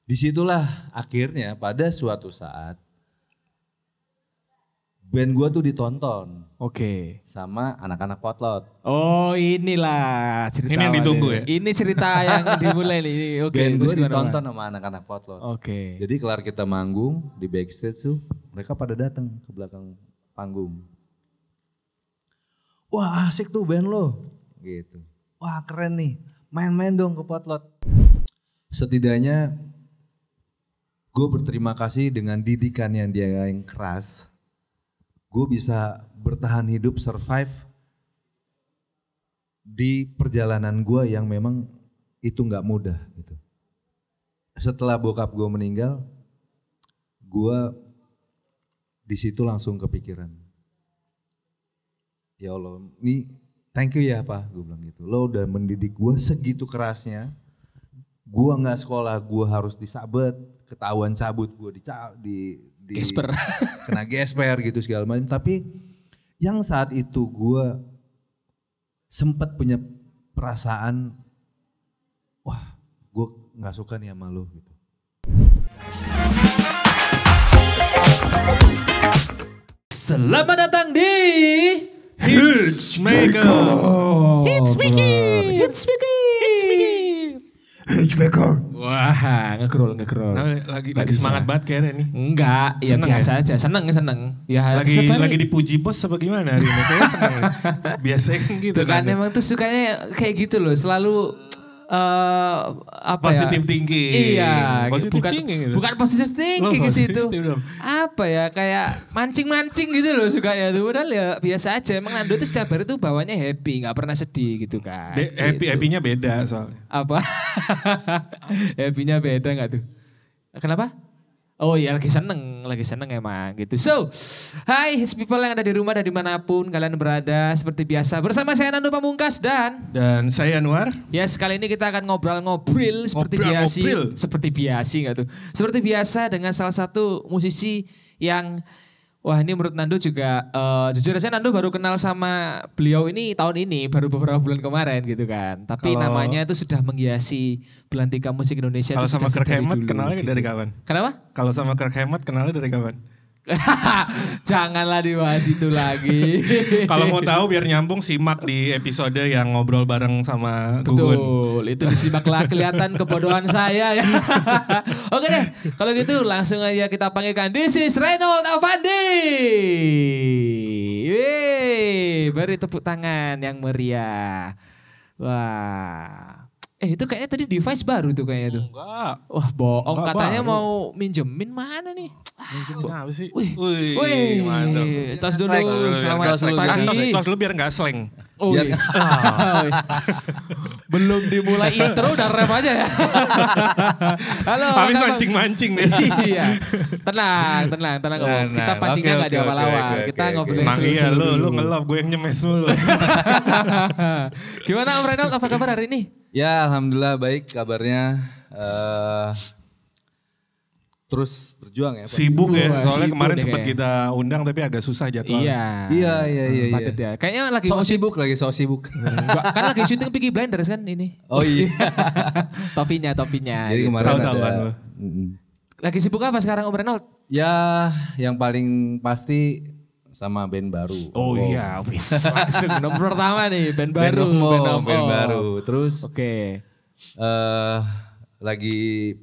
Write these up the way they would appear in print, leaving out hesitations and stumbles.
Disitulah akhirnya pada suatu saat band gue tuh ditonton Oke. sama anak-anak potlot. Oh inilah cerita. Ini yang ditunggu ya? Ini cerita yang dimulai nih. Oke. Band gue terus gimana, ditonton Bang? sama anak-anak potlot. Oke. Jadi kelar kita manggung di backstage tuh mereka pada datang ke belakang panggung. Wah asik tuh band lo. Gitu. Wah keren nih, main-main dong ke potlot. Setidaknya gue berterima kasih dengan didikan yang dia yang keras. Gue bisa bertahan hidup, survive di perjalanan gue yang memang itu gak mudah gitu. Setelah bokap gue meninggal, gue di situ langsung kepikiran. Ya Allah, ini thank you ya Pak, gue bilang gitu. Lo udah mendidik gue segitu kerasnya. Gue nggak sekolah, gue harus disabet, ketahuan cabut gue di Gesper. kena gesper gitu segala macam. Tapi yang saat itu gue sempat punya perasaan, wah gue nggak suka nih sama lo gitu. Selamat datang di Hitchmaker. Hitchmaker. Wah, ngegrol. Nah, lagi semangat banget kayaknya nih. Enggak, ya Seneng biasa aja. Seneng. Ya Lagi dipuji bos apa gimana hari ini? Kayaknya seneng. Biasanya kan gitu kan. Emang tuh sukanya kayak gitu loh, selalu apa positive ya? thinking. Iya, Positive bukan thinking gitu. bukan positive thinking ke situ. Belum. Apa ya, kayak mancing-mancing gitu loh sukanya tuh. Padahal ya biasa aja. Emang Nando tuh setiap hari tuh bawanya happy, nggak pernah sedih gitu kan. Happy-nya beda soalnya. Apa? Happy-nya beda nggak tuh? Kenapa? Oh iya lagi seneng emang gitu. So, hai hits people yang ada di rumah dan dimanapun kalian berada. Seperti biasa bersama saya Nando Pamungkas dan saya Anwar. ya sekali ini kita akan ngobrol seperti biasa. Seperti biasa nggak tuh? Seperti biasa dengan salah satu musisi yang wah ini menurut Nando juga jujur aja Nando baru kenal sama beliau ini tahun ini baru beberapa bulan kemarin gitu kan. Tapi namanya itu sudah menghiasi belantika musik Indonesia. Kalau sama Kirk Hammett dulu, kenalnya gitu. dari kapan? Kenapa? Kalau sama Kirk Hammett kenalnya dari kapan? Janganlah dibahas itu lagi. Kalau mau tahu biar nyambung simak di episode yang ngobrol bareng sama Gugun. Betul, itu disimaklah kelihatan kebodohan saya ya. Oke deh, kalau gitu langsung aja kita panggilkan This is Reynold Avandi. Yeay, beri tepuk tangan yang meriah. Wah. Itu kayaknya tadi device baru tuh kayaknya tuh. Enggak. Wah bohong, Enggak katanya baru. mau minjemin mana nih? Minjemin apa sih? Wih, mantap. tos dulu, selamat pagi. Tos dulu biar gak slang. Oh iya. Belum dimulai intro udah rap aja ya. Halo. Habis mancing-mancing nih. Iya. Tenang. Om. Kita pancingnya gak di awal-awal. Kita ngobrol yang Emang iya seru-seru lu ngelove gue yang nyemes mulu. Gimana Om Reynold, apa kabar hari ini? Ya alhamdulillah baik kabarnya. Terus berjuang ya Pak. Sibuk ya, soalnya Sibuk kemarin deh sempat kayaknya. kita undang tapi agak susah jadwalnya. Iya. Iya. Padet ya. Kayaknya lagi Sok sibuk. Enggak, kan lagi syuting Peaky Blinders kan ini. Oh iya. Topinya. Jadi kemarin Tahu-tahu kan lu. ada. Lagi sibuk apa sekarang Om Reynold? Ya yang paling pasti sama band baru. Oh iya, wis langsung nomor pertama nih band baru, Band baru. Terus Oke. lagi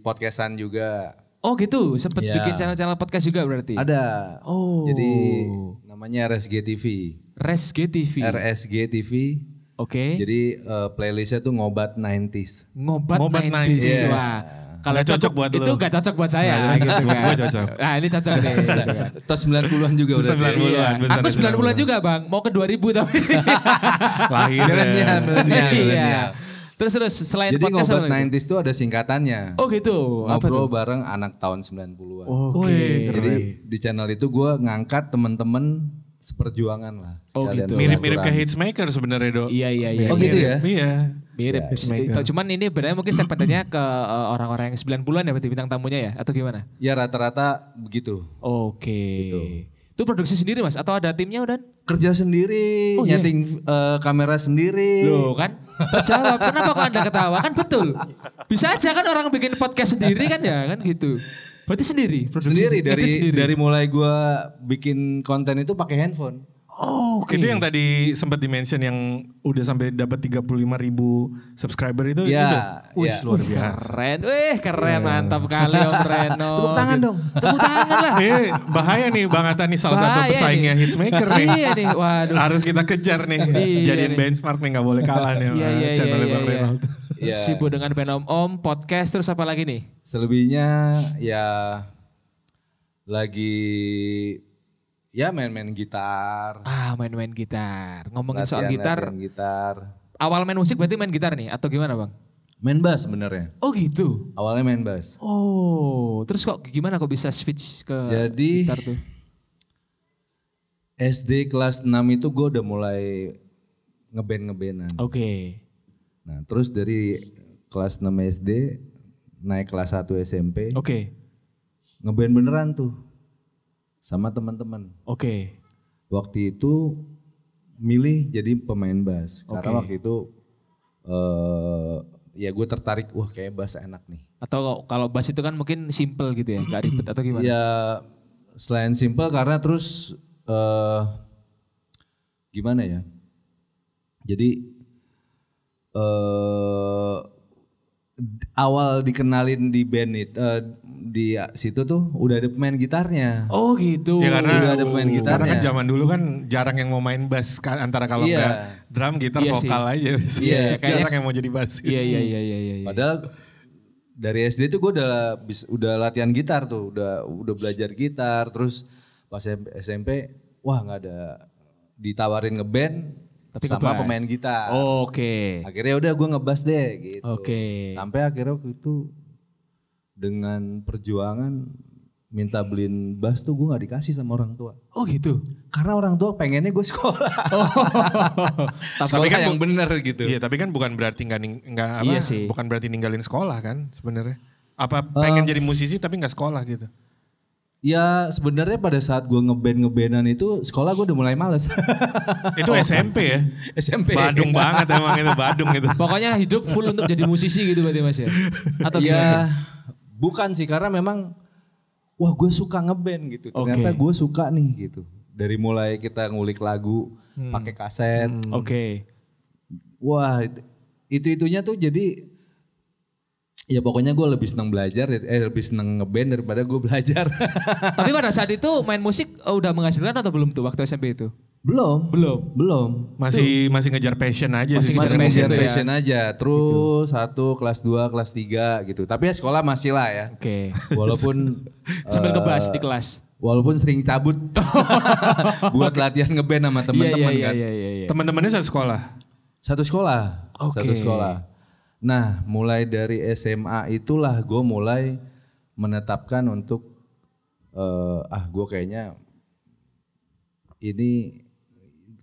podcastan juga. Oh gitu, sempet Ya. bikin channel-channel podcast juga berarti? Ada. Oh. Jadi namanya RSG TV. Resg TV. RSG TV. Oke. Jadi playlistnya tuh ngobat 90s. Ngobat Ngobat 90s. 90s. Wah. Kalau Nggak cocok buat itu lu. gak cocok buat saya. Nggak gitu cocok, buat kan. gue cocok. Nah ini cocok nih. gitu kan. Tos 90-an juga udah. 90-an. Iya. besar Aku dari 90-an juga bang, mau ke 2000 tapi. Lahir. Iya. Terus selain Jadi podcast ngobat apa lagi? 90s tuh ada singkatannya. Oh gitu. Apa Ngobrol tuh? bareng anak tahun 90-an. Oke. Wih, keren. Jadi di channel itu gue ngangkat temen-temen seperjuangan lah. Oh, sekalian gitu. Mirip-mirip silaturahmi. kayak Hitchmaker sebenarnya Do. Iya. Oh, gitu ya? Iya. Mirip. Hitchmaker. Cuman ini benar mungkin segmennya ke orang-orang yang 90-an ya berarti bintang tamunya ya atau gimana? Ya rata-rata begitu. Oke. Gitu. Itu produksi sendiri Mas atau ada timnya udah? Kerja sendiri, Oh, iya. nyeting kamera sendiri. Loh kan terjawab. Kenapa kok Anda ketawa? Kan betul. Bisa aja kan orang bikin podcast sendiri kan ya kan gitu. Berarti sendiri produksi Sendiri ngedit sendiri. dari mulai gue bikin konten itu pakai handphone. Oh, oke. Itu yang tadi sempat di-mention yang udah sampai dapat 35.000 subscriber itu. Ya, itu. Wih, ya. luar biasa. Keren, keren mantap kali Om Reno. Tepuk tangan dong. Tepuk tangan lah. Bahaya nih Bang Atta nih salah satu Bahaya pesaingnya nih. Hitsmaker nih. Iya nih, waduh. Harus kita kejar nih. Iya Jadiin nih. benchmark nih gak boleh kalah nih sama channelnya Bang Reno. Iya. Sibuk dengan band Om, podcast terus apa lagi nih? Selebihnya ya lagi ya main-main gitar. Main-main gitar. Ngomongin soal gitar, Latihan gitar. awal main musik berarti main gitar nih atau gimana Bang? Main bass sebenarnya. Oh gitu. Awalnya main bass. Oh, terus kok gimana kok bisa switch ke Jadi gitar tuh? SD kelas 6 itu gue udah mulai ngeband-ngebandan. Oke. Nah terus dari kelas 6 SD naik kelas 1 SMP Oke. ngeband beneran tuh sama teman-teman. Oke. Waktu itu milih jadi pemain bass karena Oke. waktu itu ya gue tertarik wah kayak bass enak nih. Atau kalau bass itu kan mungkin simple gitu ya, nggak ribet atau gimana? Ya selain simple karena terus gimana ya? Jadi awal dikenalin di band itu di situ tuh udah ada pemain gitarnya. Oh gitu. Ya karena Udah ada pemain gitarnya. Karena kan zaman dulu kan jarang yang mau main bass antara kalau Iya. enggak drum, gitar, Iya vokal aja. Iya, jarang kayaknya- yang mau jadi bass. Iya. Padahal dari SD tuh gue udah latihan gitar tuh, udah belajar gitar. Terus pas SMP, wah nggak ada ditawarin ngeband Tapi sama ngebass. pemain gitar. Oke. Akhirnya udah gue ngebass deh gitu. Oke. Sampai akhirnya waktu itu dengan perjuangan minta beliin bass tuh gue nggak dikasih sama orang tua. Oh gitu. Karena orang tua pengennya gue sekolah. Tapi Sekolah kan yang bener gitu. Iya, tapi kan bukan berarti nggak Iya sih. bukan berarti ninggalin sekolah kan sebenarnya. Apa pengen jadi musisi tapi nggak sekolah gitu. Ya sebenarnya pada saat gue ngeband-ngebandan itu sekolah gue udah mulai males. Itu SMP ya. SMP. Badung banget emang itu Badung gitu. pokoknya hidup full untuk jadi musisi gitu berarti Mas ya? Atau gimana? Ya bukan sih karena memang wah gue suka ngeband gitu. Ternyata Oke. gue suka nih gitu. Dari mulai kita ngulik lagu pakai kaset. Oke. Wah itu-itunya tuh jadi ya pokoknya gue lebih seneng belajar, lebih seneng ngeband daripada gue belajar. Tapi pada saat itu main musik udah menghasilkan atau belum tuh waktu SMP itu? Belum. Masih ngejar passion aja Masih sih. ngejar Masih sebenarnya. passion ngejar tuh ya. passion aja. Terus 1, kelas 2, kelas 3 gitu. Tapi ya sekolah masih lah ya. Oke. Walaupun Sambil ngebahas di kelas. walaupun sering cabut buat latihan ngeband sama teman-teman kan. Iya. Teman-temannya satu sekolah. Satu sekolah, Oke. satu sekolah. Nah, mulai dari SMA itulah gue mulai menetapkan untuk gue kayaknya ini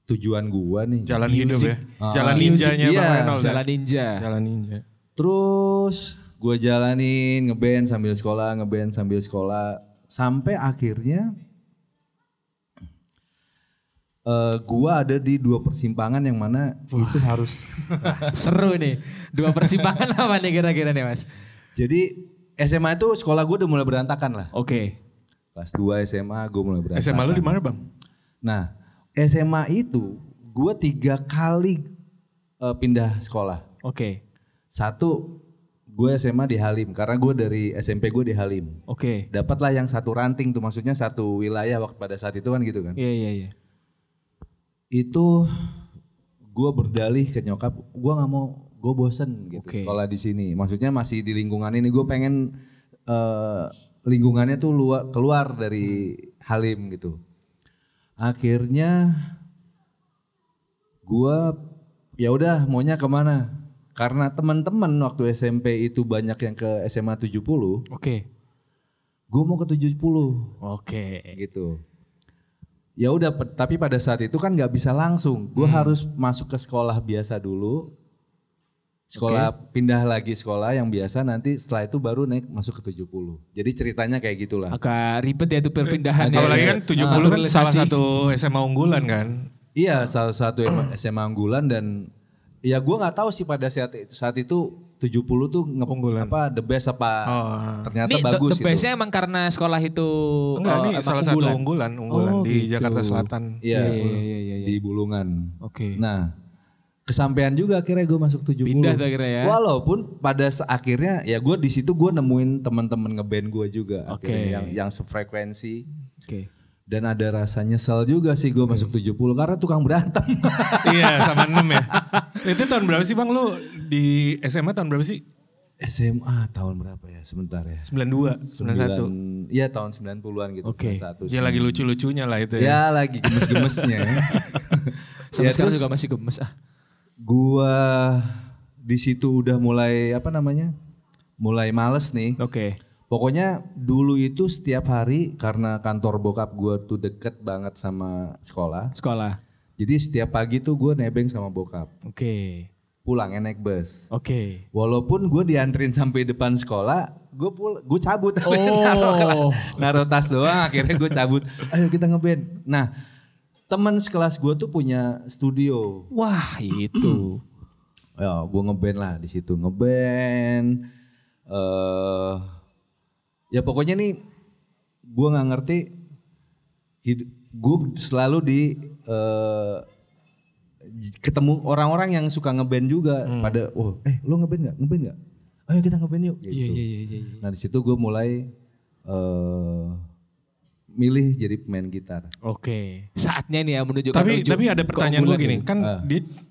tujuan gue nih. Jalan hidup ya. Jalan Music, ninjanya iya. Bang Reynold. Jalan ninja. Jalan ninja. Terus gue jalanin ngeband sambil sekolah sampai akhirnya gua ada di 2 persimpangan yang mana itu harus Seru nih. 2 persimpangan apa nih kira-kira nih Mas? jadi SMA itu sekolah gue udah mulai berantakan lah. Oke. Kelas 2 SMA gue mulai berantakan. SMA lu di mana Bang? Nah SMA itu gue 3 kali pindah sekolah. Oke. 1 gue SMA di Halim karena gue dari SMP gue di Halim. Oke. Dapatlah yang satu ranting tuh maksudnya satu wilayah waktu pada saat itu kan gitu kan. Iya. Itu gue berdalih ke nyokap, gue nggak mau, gue bosen gitu Oke. sekolah di sini. Maksudnya masih di lingkungan ini, gue pengen lingkungannya tuh keluar dari Halim gitu. Akhirnya gue ya udah maunya kemana? Karena teman-teman waktu SMP itu banyak yang ke SMA 70, Oke. gue mau ke 70 Oke. gitu. Ya udah, tapi pada saat itu kan nggak bisa langsung. Gue harus masuk ke sekolah biasa dulu. Sekolah pindah lagi sekolah yang biasa, nanti setelah itu baru naik masuk ke 70. Jadi ceritanya kayak gitulah. Agak ribet ya itu perpindahan. Apalagi kan 70 kan salah satu SMA unggulan kan. Iya, salah satu SMA unggulan, dan ya gue nggak tahu sih pada saat itu 70 tuh the best apa ternyata ini bagus the bestnya emang karena sekolah itu enggak, ini salah satu unggulan di gitu. Jakarta Selatan. Iya, di Bulungan. Oke. Nah, kesampean juga akhirnya gue masuk 70. Pindah tuh akhirnya ya. Walaupun pada akhirnya ya gue di situ gue nemuin teman-teman ngeband gue juga akhirnya yang sefrekuensi. Oke. Dan ada rasa nyesel juga sih gue masuk 70 karena tukang berantem. Iya, sama 6 ya. Itu tahun berapa sih Bang lu di SMA tahun berapa sih? SMA tahun berapa ya? Sebentar ya. 92, 91. Iya, tahun 90-an gitu. Oke. Ya lagi lucu-lucunya lah itu ya. Ya lagi gemes-gemesnya. Sampai sekarang juga masih gemes Gua di situ udah mulai mulai males nih. Oke. Pokoknya dulu itu setiap hari karena kantor bokap gua tuh deket banget sama sekolah. Jadi setiap pagi tuh gua nebeng sama bokap. Oke. Pulangnya naik bus. Oke. Walaupun gue dianterin sampai depan sekolah, gue cabut. Naruh tas doang, akhirnya gue cabut. Ayo kita ngeband. Nah, teman sekelas gue tuh punya studio. Wah, itu. Ya, gue ngeband lah di situ, ngeband. Ya pokoknya nih, gue nggak ngerti. Gue selalu ketemu orang-orang yang suka ngeband juga. Pada, lo ngeband nggak? Ayo kita ngeband yuk. Gitu. Iya. Nah di situ gue mulai milih jadi pemain gitar. Oke, saatnya nih ya menunjukkan. Tapi ada pertanyaan gue gini, kan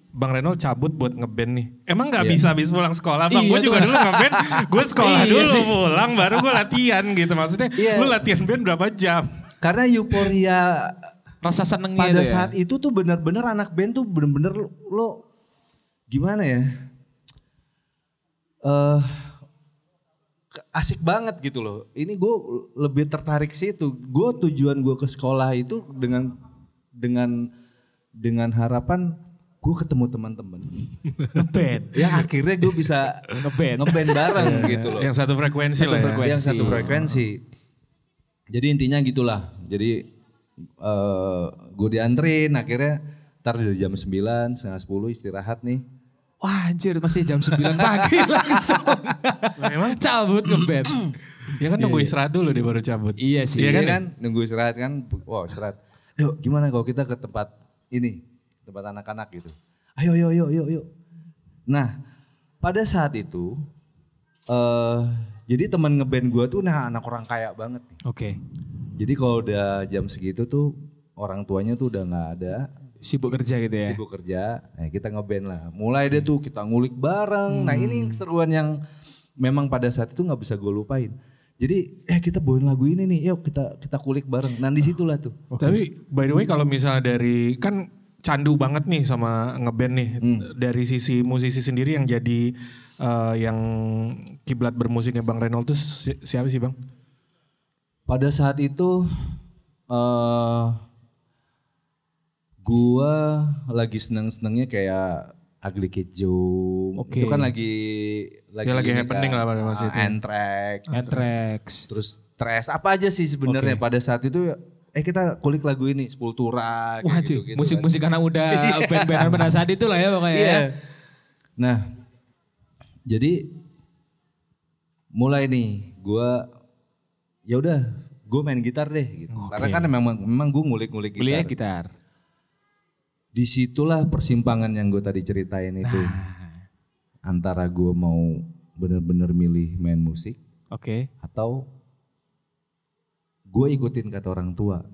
Bang Reno cabut buat ngeband nih. Emang nggak bisa habis pulang sekolah Bang? Gue juga dulu ngeband, gue sekolah dulu pulang baru gue latihan gitu. Maksudnya lu latihan band berapa jam? Karena euforia rasa senengnya pada saat itu tuh bener-bener anak band tuh bener-bener lo gimana ya? Asik banget gitu loh. Ini gue lebih tertarik sih itu. Tujuan gue ke sekolah itu dengan harapan gue ketemu teman-teman. Ngeband. Ya akhirnya gue bisa ngeband bareng gitu loh. Yang satu frekuensi lah ya. Yang satu frekuensi. Jadi intinya gitulah. Jadi gue dianterin akhirnya ntar dari jam 9, setengah 10 istirahat nih. Wah anjir masih jam 9 pagi langsung. Memang cabut ngeband. Ya kan nunggu istirahat dulu dia baru cabut. Iya sih. Iya kan nunggu istirahat kan. Wow istirahat. Yuk gimana kalau kita ke tempat ini. Tempat anak-anak gitu. Ayo. Nah pada saat itu. Jadi teman ngeband gue tuh anak orang kaya banget nih. Oke. Jadi kalau udah jam segitu tuh orang tuanya tuh udah gak ada. Sibuk kerja gitu ya? Sibuk kerja, nah kita ngeband lah. Mulai deh tuh kita ngulik bareng. Nah ini keseruan yang memang pada saat itu gak bisa gue lupain. Jadi kita bawain lagu ini nih, yuk kita kulik bareng. Nah disitulah tuh. Tapi by the way kalau misalnya dari, kan candu banget nih sama ngeband nih. Dari sisi musisi sendiri yang jadi yang kiblat bermusiknya Bang Reno tuh siapa sih Bang? Pada saat itu gua lagi seneng-senengnya kayak Ugly Kid Joe. Itu kan lagi happening lah pada masa itu. Anthrax. Terus Trash apa aja sih sebenarnya pada saat itu kita kulik lagu ini Sepultura wah gitu, musik-musik anak muda band-bandan pada saat itu lah ya pokoknya. Iya. Nah, jadi mulai nih gua ya udah gue main gitar deh gitu. Karena kan memang gue ngulik-ngulik gitar. Kuliah gitar. Disitulah persimpangan yang gue tadi ceritain itu. Antara gue mau bener-bener milih main musik. Atau gue ikutin kata orang tua.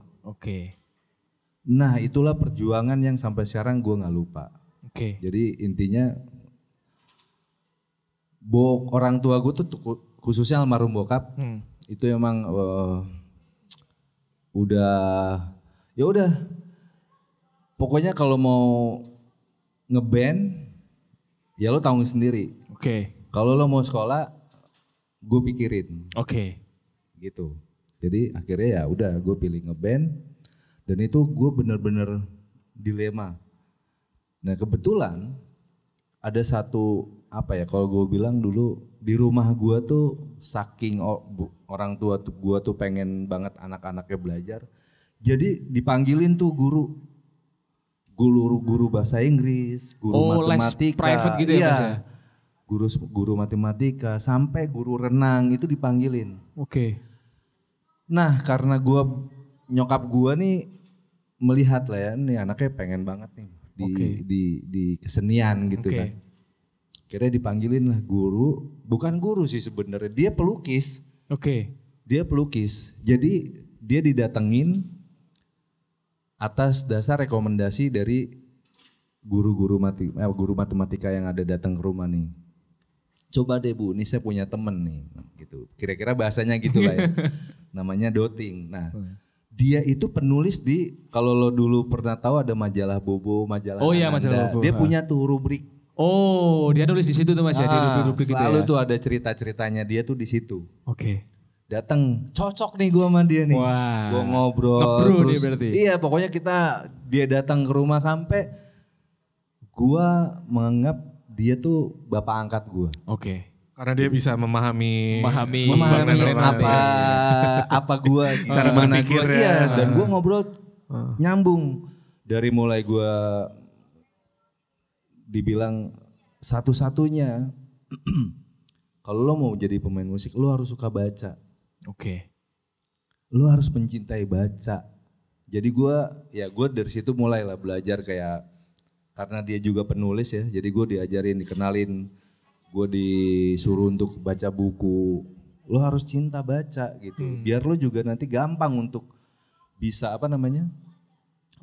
Nah itulah perjuangan yang sampai sekarang gue gak lupa. Jadi intinya orang tua gue tuh khususnya almarhum bokap. Itu emang udah pokoknya kalau mau ngeband ya lo tanggung sendiri. Kalau lo mau sekolah gue pikirin. Gitu. Jadi akhirnya ya udah gue pilih ngeband dan itu gue bener-bener dilema. Nah kebetulan ada satu apa ya, kalau gue bilang dulu di rumah gue tuh saking orang tua gue tuh pengen banget anak-anaknya belajar. Jadi dipanggilin tuh guru bahasa Inggris, guru matematika. Private gitu ya Mas ya? Guru matematika, sampai guru renang itu dipanggilin. Oke. Nah karena nyokap gue nih melihat lah ya, nih anaknya pengen banget nih di kesenian gitu kan. Akhirnya dipanggilin lah guru, bukan guru sih sebenarnya, dia pelukis. Dia pelukis, jadi dia didatengin atas dasar rekomendasi dari guru matematika yang ada datang ke rumah nih. Coba deh Bu, ini saya punya temen nih, gitu. Kira-kira bahasanya gitu lah ya. Namanya Doting. Nah, dia itu penulis kalau lo dulu pernah tahu ada majalah Bobo, majalah Ananda. Majalah Bobo. Dia punya tuh rubrik. Oh, dia nulis di situ tuh Mas ya, di rubrik gitu ya. Selalu tuh ada cerita-ceritanya dia tuh di situ. Datang, cocok nih gue sama dia nih. Gue ngobrol terus. Iya, pokoknya dia datang ke rumah sampai gue menganggap dia tuh bapak angkat gue. Karena dia bisa memahami apa gue, cara berpikirnya. Iya, dan gue ngobrol nyambung. Dari mulai gue dibilang satu-satunya, kalau lo mau jadi pemain musik, lo harus suka baca. Lo harus mencintai baca. Jadi gue dari situ mulailah belajar kayak, karena dia juga penulis ya, jadi gue dikenalin, gue disuruh untuk baca buku. Lo harus cinta baca gitu, biar lo juga nanti gampang untuk bisa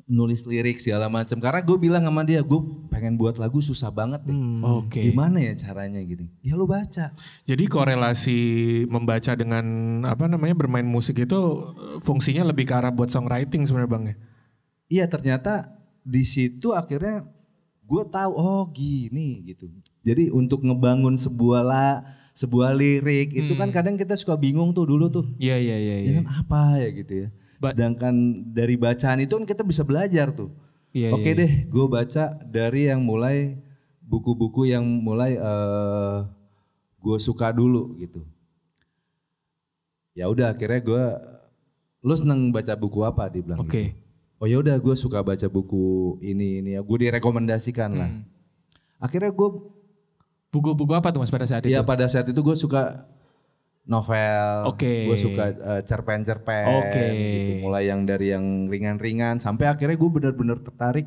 nulis lirik segala macam. Karena gue bilang sama dia, gue pengen buat lagu susah banget deh. Gimana ya caranya gitu? Ya lo baca. Jadi korelasi membaca dengan bermain musik itu fungsinya lebih ke arah buat songwriting sebenarnya Bang ya? Iya, ternyata di situ akhirnya gue tahu gini gitu. Jadi untuk ngebangun sebuah lirik itu kan kadang kita suka bingung tuh dulu tuh. Iya. Ya kan apa ya gitu ya. Sedangkan dari bacaan itu kan kita bisa belajar tuh. Oke deh, gue baca dari yang mulai buku-buku yang mulai gue suka dulu gitu. Ya udah akhirnya lo seneng baca buku apa dibilang gitu. Oh ya udah gue suka baca buku ini ya, gue direkomendasikan lah. Akhirnya gue buku-buku apa tuh Mas pada saat itu? Ya pada saat itu gue suka novel, gue suka cerpen-cerpen gitu, mulai yang dari yang ringan-ringan sampai akhirnya gue benar-benar tertarik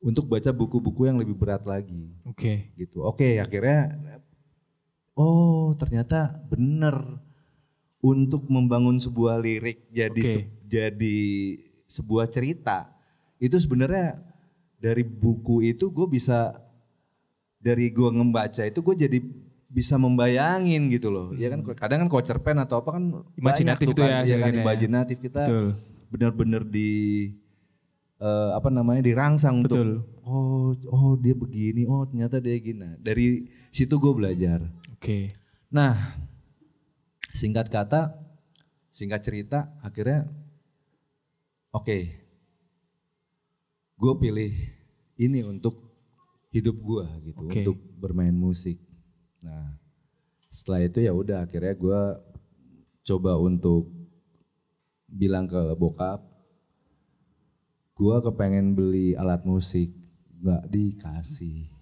untuk baca buku-buku yang lebih berat lagi. Gitu. Akhirnya ternyata benar untuk membangun sebuah lirik jadi sebuah cerita. Itu sebenarnya dari buku itu gue bisa, dari gue ngebaca itu gue jadi bisa membayangin gitu loh. Ya kan kadang kan kalau cerpen atau apa kan imajinatif banyak tuh kan, ya kan imajinatif kita benar-benar dirangsang. Betul. Untuk dia begini, ternyata dia gini. Nah, dari situ gue belajar. Nah, singkat cerita akhirnya gue pilih ini untuk hidup gue gitu, untuk bermain musik. Nah, setelah itu ya udah akhirnya gue coba untuk bilang ke bokap, gue kepengen beli alat musik, nggak dikasih.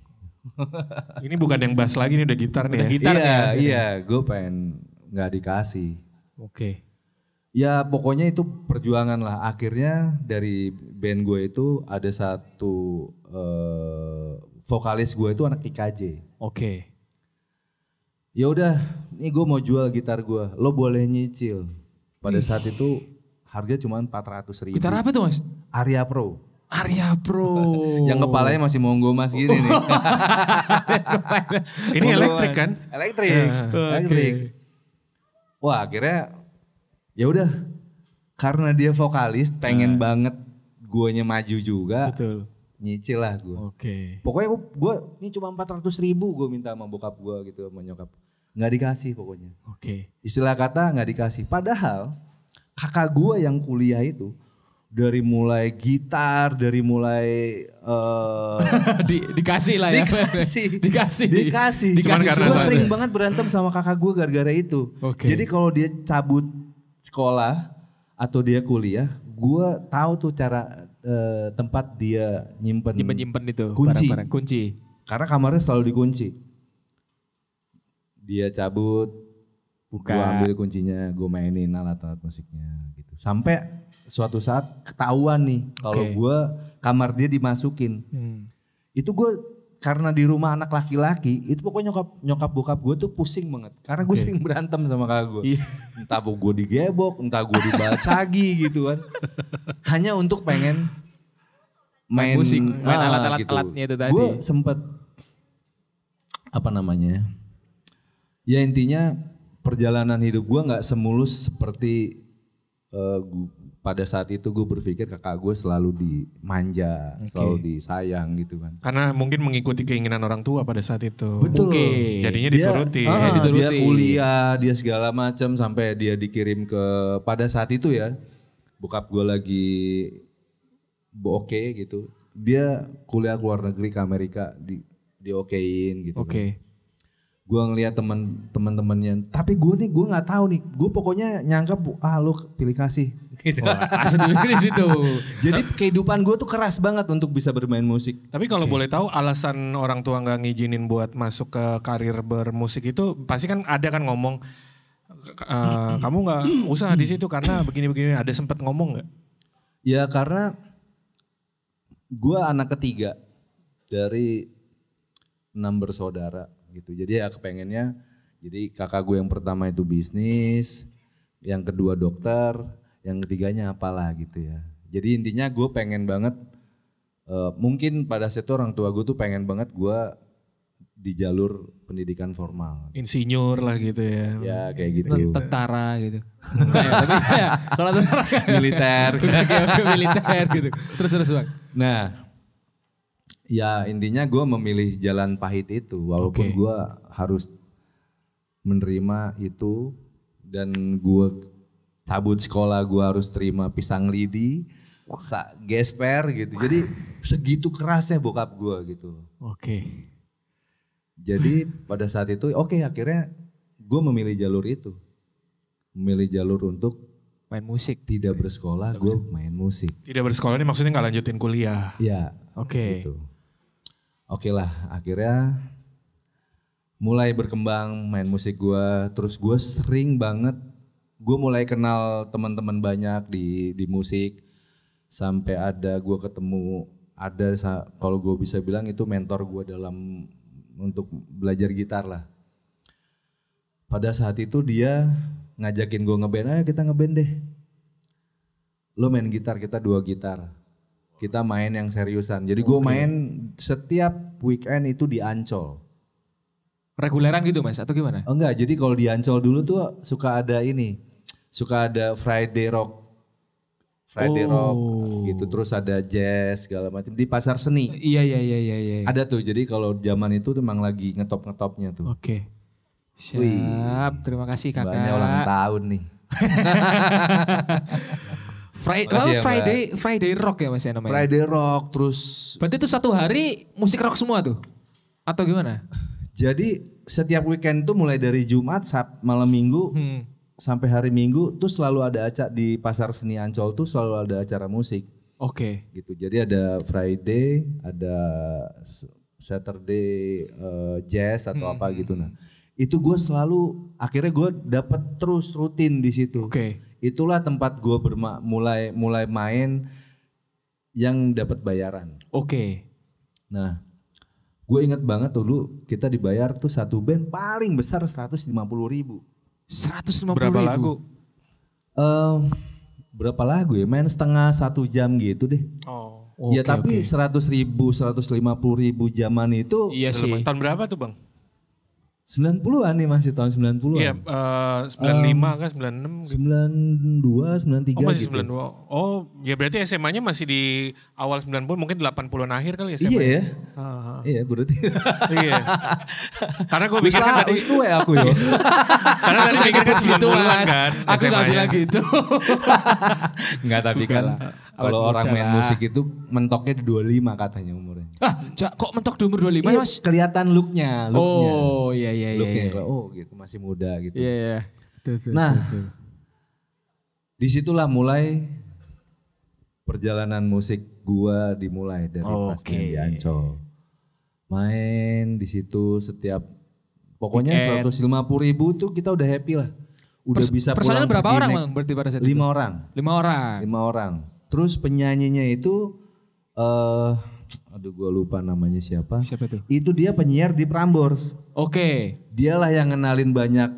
Ini bukan yang bass lagi nih, udah gitar nih ya? Iya, gue pengen nggak dikasih. Ya pokoknya itu perjuangan lah. Akhirnya dari band gue itu ada satu vokalis gue itu anak IKJ. Ya udah, nih gue mau jual gitar gue, lo boleh nyicil. Pada saat itu harga cuma 400.000. Gitar apa tuh Mas? Aria Pro. Yang kepalanya masih monggo mas gini nih. Ini elektrik kan? Elektrik. Wah akhirnya ya udah, karena dia vokalis pengen banget guanya maju juga. Nyicil lah gue. Pokoknya gue ini cuma 400.000 gue minta sama bokap gue gitu, sama nyokap. Nggak dikasih pokoknya. Istilah kata nggak dikasih. Padahal kakak gue yang kuliah itu Dari mulai gitar, dari mulai dikasih lah ya. Dikasih. Cuman karena gue sering banget berantem sama kakak gue gara-gara itu. Jadi kalau dia cabut sekolah atau dia kuliah, gue tahu tuh cara tempat dia nyimpen itu kunci. Kunci. Karena kamarnya selalu dikunci. Dia cabut, gue ambil kuncinya, gue mainin alat-alat musiknya gitu. Sampai suatu saat ketahuan nih kalau gue kamar dia dimasukin. Itu gue karena di rumah anak laki-laki, itu pokoknya nyokap bokap gue tuh pusing banget. Karena gue sering berantem sama kakak gue. Entah gue digebok, entah gue dibacagi gitu kan. Hanya untuk pengen main musik, main alat-alat gitu. Alatnya itu tadi. Gue sempet ya intinya perjalanan hidup gue gak semulus seperti pada saat itu gue berpikir kakak gue selalu dimanja, selalu disayang gitu kan. Karena mungkin mengikuti keinginan orang tua pada saat itu. Betul. Jadinya dituruti. Dia kuliah, dia segala macam sampai dia dikirim ke pada saat itu ya. Bokap gue lagi gitu. Dia kuliah ke luar negeri ke Amerika diokein gitu. Kan. Gue ngeliat teman-temannya, tapi gue nggak tahu nih. Gue pokoknya nyangka lu pilih kasih. Gitu. Asli di situ. Jadi kehidupan gue tuh keras banget untuk bisa bermain musik. Tapi kalau boleh tahu alasan orang tua nggak ngizinin buat masuk ke karir bermusik itu pasti kan ada kan ngomong kamu nggak usah di situ karena begini-begini. Ada sempat ngomong nggak? Ya karena gue anak ketiga dari 6 bersaudara gitu. Jadi ya kepengennya, jadi kakak gue yang pertama itu bisnis, yang kedua dokter, yang ketiganya apalah gitu ya. Jadi intinya gue pengen banget, mungkin pada saat itu orang tua gue tuh pengen banget gue di jalur pendidikan formal. Insinyur lah gitu ya. Ya kayak gitu. Tentara gitu. Tapi ya kalau tentara militer. Militer gitu. Terus Bang. Nah ya intinya gue memilih jalan pahit itu. Walaupun gue harus menerima itu. Dan gue cabut sekolah gue harus terima pisang lidi. Gesper gitu. Jadi segitu kerasnya bokap gue gitu. Jadi pada saat itu akhirnya gue memilih jalur itu. Memilih jalur untuk main musik. Tidak bersekolah, gue main musik. Tidak bersekolah ini maksudnya gak lanjutin kuliah? Iya. Gitu. Oke lah, akhirnya mulai berkembang main musik gue. Terus gue sering banget, gue mulai kenal teman-teman banyak di musik. Sampai gue ketemu, kalau gue bisa bilang itu mentor gue untuk belajar gitar lah. Pada saat itu dia ngajakin gue ngeband, ayo kita ngeband deh. Lo main gitar, kita 2 gitar. Kita main yang seriusan. Jadi gue main setiap weekend itu di Ancol. Reguleran gitu Mas atau gimana? Enggak, jadi kalau di Ancol dulu tuh suka ada Friday Rock gitu, terus ada jazz segala macam di pasar seni. Iya. Ada tuh, jadi kalau zaman itu memang lagi ngetopnya tuh. Siap, terima kasih kakak. Banyak ulang tahun nih. Friday Rock ya Mas ya namanya? Friday Rock terus. Berarti itu satu hari musik rock semua tuh? Atau gimana? Jadi setiap weekend tuh mulai dari Jumat, malam Minggu sampai hari Minggu tuh selalu ada acara di pasar seni Ancol tuh selalu ada acara musik. Gitu. Jadi ada Friday, ada Saturday jazz atau apa gitu. Nah itu gue selalu akhirnya gue dapat terus rutin di situ. Itulah tempat gue mulai main yang dapat bayaran. Nah gue inget banget dulu kita dibayar tuh satu band paling besar 150.000. 150.000. Berapa lagu? Berapa lagu ya? Main setengah 1 jam gitu deh. Tapi 100.000, 150.000 zaman itu. Iya sih. Tahun berapa tuh Bang? 90-an nih masih tahun 90-an. Iya, 95 kan 96 gitu. 92, 93 masih gitu. 92. Oh, ya berarti SMA-nya masih di awal 90 mungkin 80-an akhir kali ya SMA. Iya ya. Iya berarti. Iya. Karena gue pikir kan tadi itu aku ya. Karena tadi pikir kan 90-an kan. Aku gak bilang gitu. Enggak, tapi kan Kalau orang main musik itu mentoknya di 25 katanya umurnya. Kok mentok di umur 25 iya, Mas? Kelihatan looknya. Oh iya. Looknya, oh gitu masih muda gitu. Iya. Nah, disitulah mulai perjalanan musik gua dimulai dari pas main di Ancol. Main di situ setiap pokoknya 150.000 tuh kita udah happy lah. Udah bisa personel pulang berapa orang Bang berarti pada saat 5 orang. 5 orang. 5 orang. Terus penyanyinya itu aduh gue lupa namanya siapa. Siapa tuh? Itu dia penyiar di Prambors. Oke. Dialah yang ngenalin banyak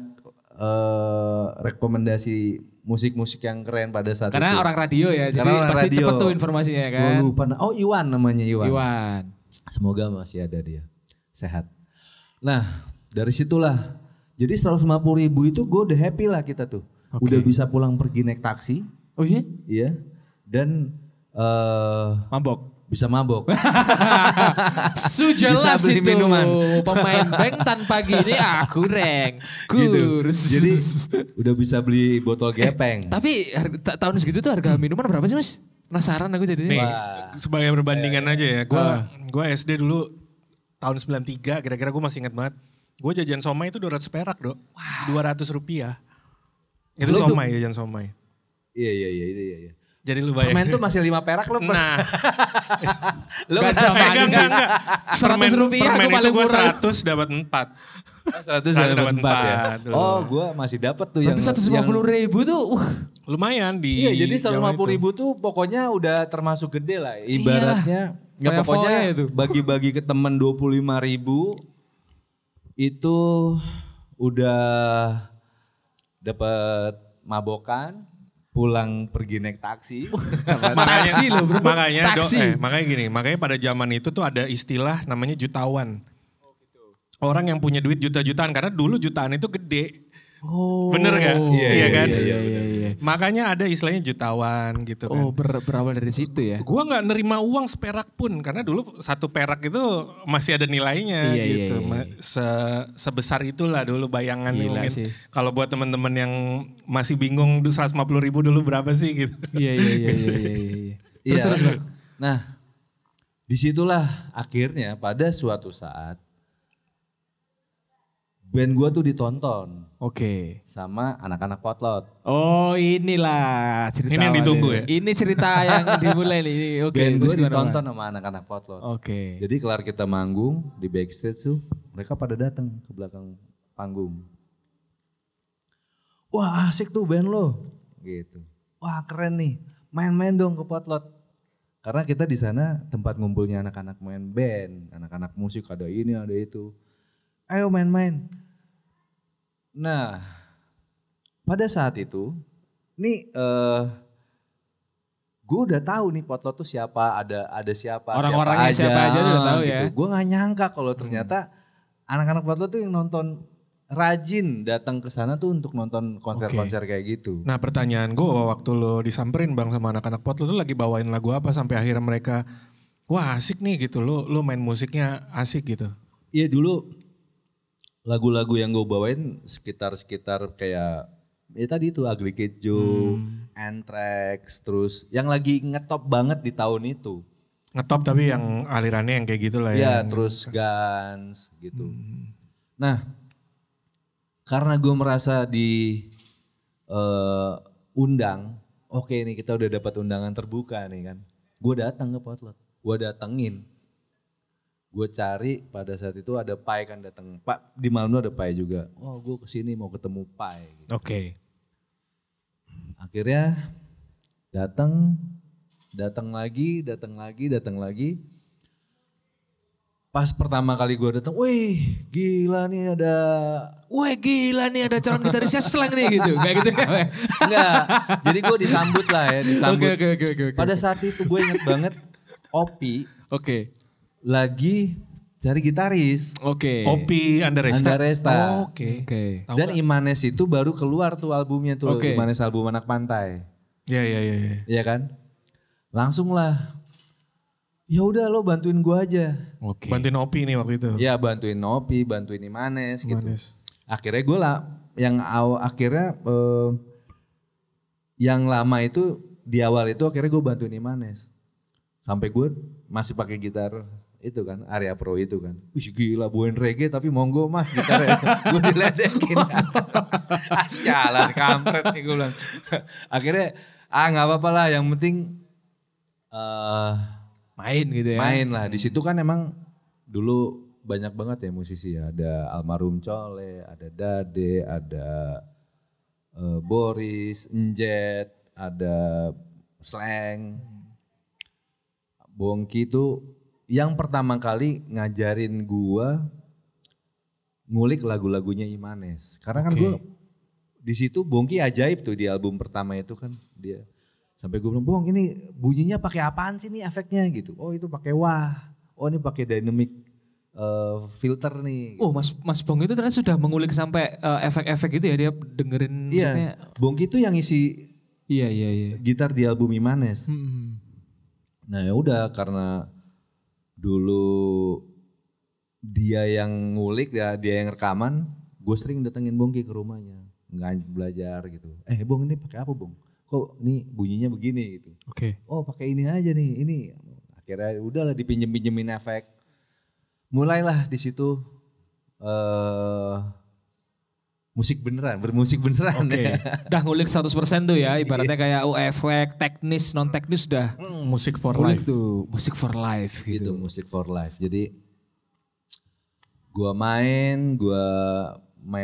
rekomendasi musik-musik yang keren pada saat Karena itu. orang radio ya, jadi pasti radio. Cepet tuh informasinya kan. Gue lupa. Oh Iwan namanya Iwan. Semoga masih ada dia. Sehat. Nah dari situlah. Jadi 150.000 itu gue udah happy lah kita tuh. Udah bisa pulang pergi naik taksi. Oh iya? Iya. Dan mabok. Bisa mabok. Sujelas bisa beli itu minuman. Pemain bank tanpa gini kurang. Gitu. Jadi udah bisa beli botol gepeng. Tapi tahun segitu tuh harga minuman berapa sih Mas? Penasaran aku jadinya. Nih, sebagai perbandingan aja ya. Gue SD dulu tahun 93 kira-kira gue masih ingat banget. Gue jajan somai itu 200 perak Dok. 200 rupiah. Itu somai jajan somai. Iya. Jadi lu bayangin. Permen tuh masih 5 perak lu. Nah. Lu enggak. 100 rupiah permen aku paling itu gue murah. 100 dapat 4. 100 dapat 4 ya. Dulu. Oh gue masih dapat tuh yang 150.000 tuh. Lumayan di. Iya jadi 150.000 tuh pokoknya udah termasuk gede lah. Ibaratnya. Ya pokoknya bagi-bagi ke temen 25.000 itu udah dapat mabokan, pulang pergi naik taksi. Taksi loh bro. Makanya gini, makanya pada zaman itu tuh ada istilah namanya jutawan. Orang yang punya duit juta-jutaan karena dulu jutaan itu gede. Bener gak? Iya kan? Iya. Makanya ada istilahnya jutawan gitu kan. Berawal dari situ ya. Gua gak nerima uang seperak pun karena dulu 1 perak itu masih ada nilainya gitu. Sebesar itulah dulu bayangannya mungkin. Kalau buat teman-teman yang masih bingung 150.000 dulu berapa sih gitu. Iya. Terus Bang. Nah disitulah akhirnya pada suatu saat band gue tuh ditonton. Sama anak-anak Potlot. Oh inilah cerita. Ini yang ditunggu ya? Ini cerita yang dimulai nih. Band gue ditonton sama anak-anak Potlot. Oke. Jadi kelar kita manggung di backstage tuh mereka pada datang ke belakang panggung. Wah asik tuh band lo. Gitu. Wah keren nih. Main-main dong ke Potlot. Karena kita di sana tempat ngumpulnya anak-anak main band. Anak-anak musik ada ini ada itu. Ayo main-main. Nah, pada saat itu, nih gue udah tahu nih Potlot tuh siapa, ada siapa, orang-orangnya siapa aja udah tahu gitu. ya. Gue nggak nyangka kalau ternyata anak-anak Potlot tuh yang nonton rajin datang ke sana tuh untuk nonton konser-konser kayak gitu. Nah pertanyaan gue waktu lo disamperin Bang sama anak-anak Potlot tuh lagi bawain lagu apa sampai akhirnya mereka, wah asik nih gitu, lo main musiknya asik gitu. Iya dulu. Lagu-lagu yang gue bawain sekitar kayak ya tadi itu Ugly Kid Joe, Anthrax, terus yang lagi ngetop banget di tahun itu. Ngetop tapi yang alirannya yang kayak gitu lah ya. Iya terus Guns gitu. Nah karena gue merasa di undang, oke nih kita udah dapat undangan terbuka nih kan. Gue datang ke Potlot, gue datengin. Gue cari pada saat itu ada Pai kan datang. Pak di malam itu ada Pai juga. Oh gue kesini mau ketemu Pai. Gitu. Akhirnya datang lagi. Pas pertama kali gue datang, wih gila nih ada calon gitarisnya Slang nih gitu. Kayak gitu ya? Enggak, jadi gue disambut lah ya. Oke. Pada saat itu gue inget banget Opi. Lagi cari gitaris. Opi Andaresta. Oke. Dan Imanes itu baru keluar tuh albumnya tuh. Imanes album Anak Pantai. Iya. Iya kan? Langsung lah. Ya udah lo bantuin gua aja. Bantuin Opi nih waktu itu. Iya bantuin Opi, bantuin Imanes gitu. Akhirnya gue lah yang akhirnya yang lama itu di awal itu akhirnya gue bantuin Imanes. Sampai gue masih pakai gitar itu kan, Area Pro itu kan. Wih gila bawain reggae tapi monggo mas gitarnya. Gue diledekin. Asyalan kampret nih gue bilang. Akhirnya gak apa-apa lah yang penting main gitu ya. Main lah, di situ kan emang dulu banyak banget ya musisi ya. Ada Almarhum Cole, ada Dade, ada Boris, Njet, ada Slang. Bongki itu yang pertama kali ngajarin gua ngulik lagu-lagunya Imanes. Karena kan gua di situ Bongki ajaib tuh di album pertama itu kan dia. Sampai gue bilang, Bong ini bunyinya pakai apaan sih nih efeknya gitu. Oh itu pakai wah. Oh ini pakai dynamic filter nih. Oh Mas Bong itu ternyata sudah mengulik sampai efek-efek gitu ya dia dengerin musiknya. Iya, Bongki itu yang isi iya. gitar di album Imanes. Nah ya udah karena dulu dia yang ngulik ya, dia yang rekaman, gue sering datengin Bongki ke rumahnya. Nggak belajar gitu. Bong ini pakai apa Bong? Kok ini bunyinya begini gitu. Oh pakai ini aja nih, ini. Akhirnya udahlah dipinjem-pinjemin efek. Mulailah di situ musik beneran, bermusik beneran. Udah ngulik 100% tuh ya, ibaratnya kayak efek, teknis, non teknis udah. Musik for life. Tuh, musik for life gitu. Gitu, musik for life. Jadi gua main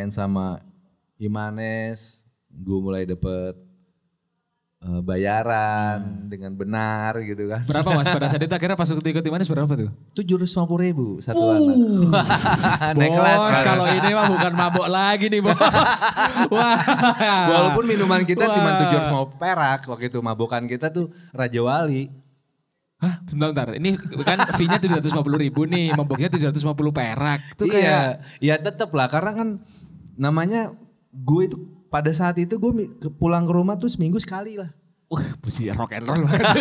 sama Imanes, gua mulai dapet bayaran dengan benar gitu kan. Berapa mas pada saat itu akhirnya pas ikut Imanes berapa tuh? 750.000 satu anak. Naik kelas bos kalau ini mah bukan mabok lagi nih bos. Wah. Walaupun minuman kita cuma 750 perak waktu itu, mabokan kita tuh Raja Wali. Hah bentar, ini kan fee-nya 750.000 nih, maboknya 750 perak. Itu kayak. Iya tetep lah karena kan namanya gue itu pada saat itu gue pulang ke rumah tuh seminggu sekali lah. Mesti rock and roll banget.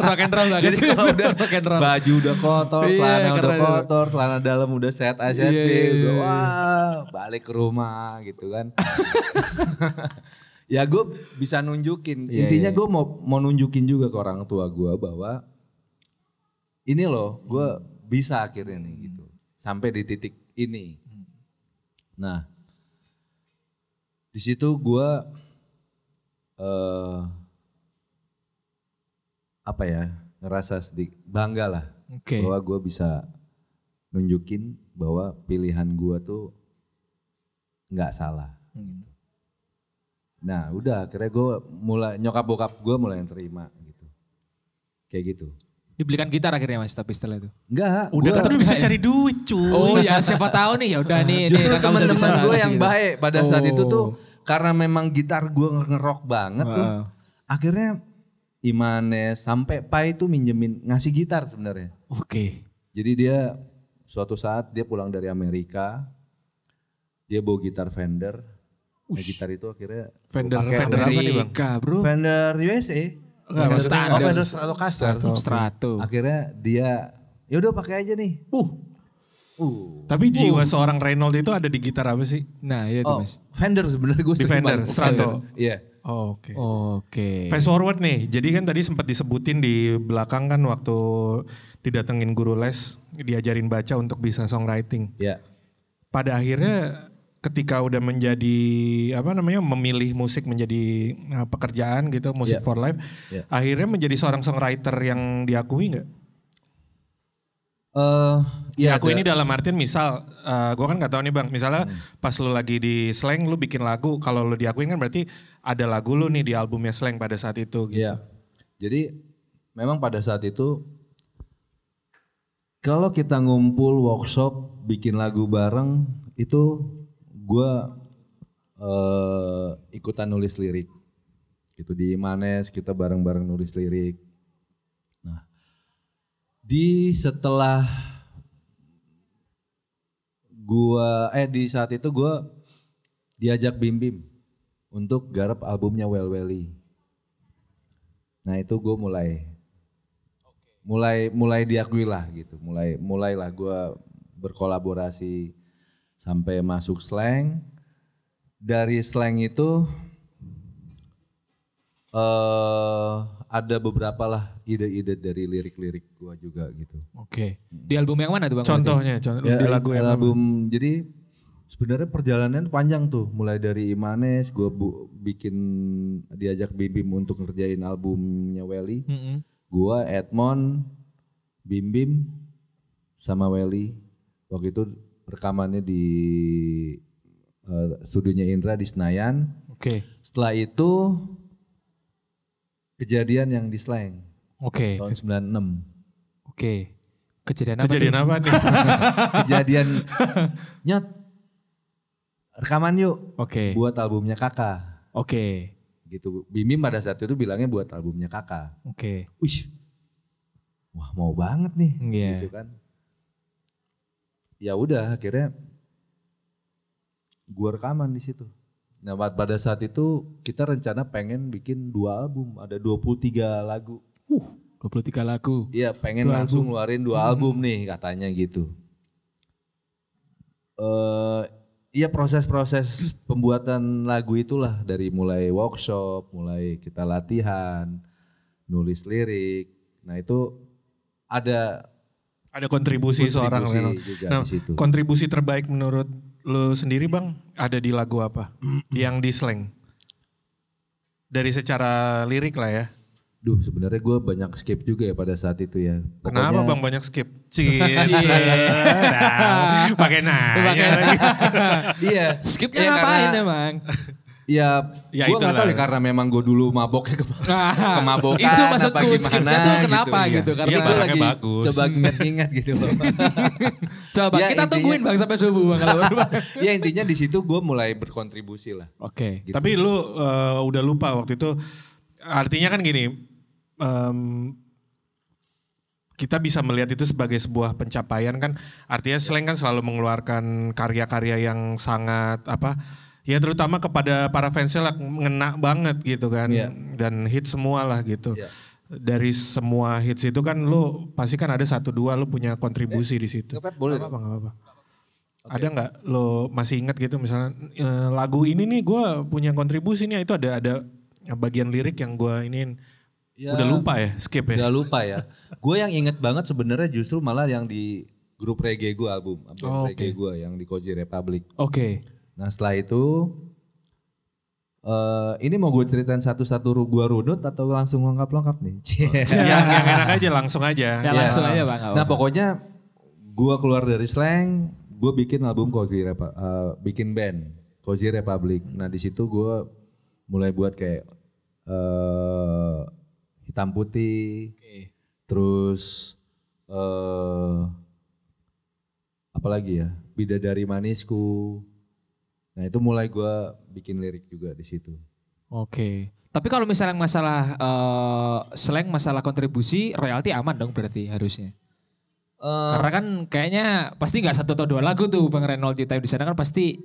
Rock and roll banget. Jadi kalau udah baju udah kotor, celana udah kotor, celana dalam udah set aja udah wah balik ke rumah gitu kan. Ya gue bisa nunjukin, intinya gue mau nunjukin juga ke orang tua gue bahwa ini loh gue bisa akhirnya nih gitu. Sampai di titik ini. Nah di situ gue ngerasa sedikit bangga lah bahwa gue bisa nunjukin bahwa pilihan gue tuh nggak salah. Gitu. Nah udah akhirnya gue nyokap bokap gue mulai yang terima gitu, kayak gitu. Dibelikan gitar akhirnya mas tapi setelah itu? Enggak. Udah kan udah bisa cari duit cuy. Oh ya siapa tahu nih ya udah nih. Justru teman-teman gue yang baik pada saat itu tuh karena memang gitar gue ngerok banget tuh. Akhirnya Imanes sampai Pai tuh ngasih gitar sebenarnya. Jadi dia suatu saat dia pulang dari Amerika. Dia bawa gitar Fender. Nah gitar itu akhirnya. Fender apa nih bang? Bro. Fender USA. Fender Strato. Akhirnya dia yaudah pakai aja nih. Tapi jiwa seorang Reynold itu ada di gitar apa sih? Nah iya tuh mas. Fender sebenarnya gue di Fender Strato. Iya. Oke. Fast forward nih, jadi kan tadi sempat disebutin di belakang kan waktu didatengin guru les, diajarin baca untuk bisa songwriting. Iya. Pada akhirnya ketika udah menjadi memilih musik menjadi pekerjaan gitu, musik for life, akhirnya menjadi seorang songwriter yang diakui nggak? Aku ini dalam artian misal, gue kan nggak tahu nih bang, misalnya pas lu lagi di Slang, lu bikin lagu, kalau lu diakuin kan berarti ada lagu lu nih di albumnya Slang pada saat itu. Gitu. Iya, jadi memang pada saat itu kalau kita ngumpul workshop bikin lagu bareng itu gue ikutan nulis lirik. Gitu di Imanes kita bareng-bareng nulis lirik. Nah, setelah di saat itu gue diajak Bim Bim untuk garap albumnya Well Welly. Nah itu gue mulai diakui lah gitu, mulailah gue berkolaborasi sampai masuk Slang. Dari Slang itu ada beberapa lah ide-ide dari lirik-lirik gue juga gitu. Oke. Di album yang mana tuh Bang? Contohnya, Ya, di lagu yang album, jadi sebenarnya perjalanan panjang tuh. Mulai dari Imanes, gue bikin diajak Bim Bim untuk ngerjain albumnya Welly. Gue, Edmond, Bim Bim, sama Welly. Waktu itu rekamannya di studionya Indra di Senayan. Oke. Setelah itu kejadian yang di Slang. Oke. Tahun 96. Oke. Kejadian apa? Kejadian apa nih? Kejadian nyot. Rekaman yuk. Oke. Buat albumnya Kakak. Oke. Gitu. Bim Bim pada saat itu bilangnya buat albumnya Kakak. Oke. Wih. Wah, mau banget nih. Iya. Gitu kan. Ya udah akhirnya gua rekaman di situ. Nah, pada saat itu kita rencana pengen bikin 2 album, ada 23 lagu. 23 lagu. Iya, pengen langsung ngeluarin 2 album nih katanya gitu. Iya, proses-proses pembuatan lagu itulah dari mulai workshop, mulai kita latihan, nulis lirik. Nah, itu ada kontribusi seorang Reno. Nah, di situ. kontribusi terbaik menurut lo sendiri Bang, ada di lagu apa? Yang di Slang. Dari secara lirik lah ya. Duh, sebenarnya gue banyak skip juga ya pada saat itu ya. Kenapa Bang banyak skip? Pakai nanya. Iya. Skipnya ngapain emang? Ya gue gak tahu ya karena memang gue dulu maboknya kemabokan itu maksudku, apa gimana skipnya tuh kenapa gitu. Karena ya, gue lagi bagus. Coba ingat-ingat gitu loh. Coba ya, kita tungguin Bang sampai subuh Bang. Ya intinya di situ gue mulai berkontribusi lah. Oke. Gitu. Tapi lu udah lupa waktu itu, artinya kan gini, kita bisa melihat itu sebagai sebuah pencapaian kan, artinya Slang kan selalu mengeluarkan karya-karya yang sangat ya terutama kepada para fansnya lah ngena banget gitu kan. Yeah. Dan hit semua lah gitu. Yeah. Dari semua hits itu kan lu pasti kan ada 1-2 lu punya kontribusi di situ. Boleh apa. Okay. Ada nggak lo masih ingat gitu misalnya lagu ini nih gue punya kontribusi nih, itu ada bagian lirik yang gue iniin. Ya, udah lupa ya, skip ya? Udah lupa ya. Gue yang inget banget sebenarnya justru malah yang di grup reggae gue album reggae gue yang di Koji Republic. Oke. Nah setelah itu, ini mau gue ceritain satu-satu gue runut atau langsung lengkap-lengkap nih? Yang enak aja, langsung aja. Ya langsung aja Bang. Nah pokoknya gue keluar dari Slang, gue bikin album bikin band Koji Republic. Nah di situ gue mulai buat kayak Hitam Putih, terus apalagi ya, Bidadari Manisku. Nah itu mulai gue bikin lirik juga di situ. Oke. Tapi kalau misalnya masalah Slang, masalah kontribusi, royalti aman dong berarti harusnya. Karena kan kayaknya pasti nggak 1 atau 2 lagu tuh Bang Reynold Time di sana kan pasti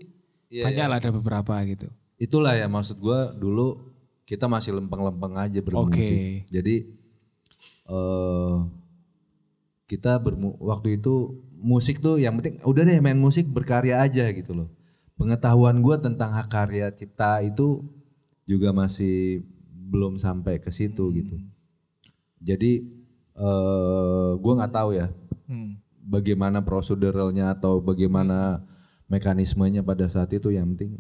banyak lah, ada beberapa gitu. Itulah ya maksud gue, dulu kita masih lempeng-lempeng aja bermusik. Jadi kita waktu itu musik tuh yang penting udah deh main musik, berkarya aja gitu loh. Pengetahuan gue tentang hak karya cipta itu juga masih belum sampai ke situ gitu. Jadi gue nggak tahu ya bagaimana proseduralnya atau bagaimana mekanismenya pada saat itu. Yang penting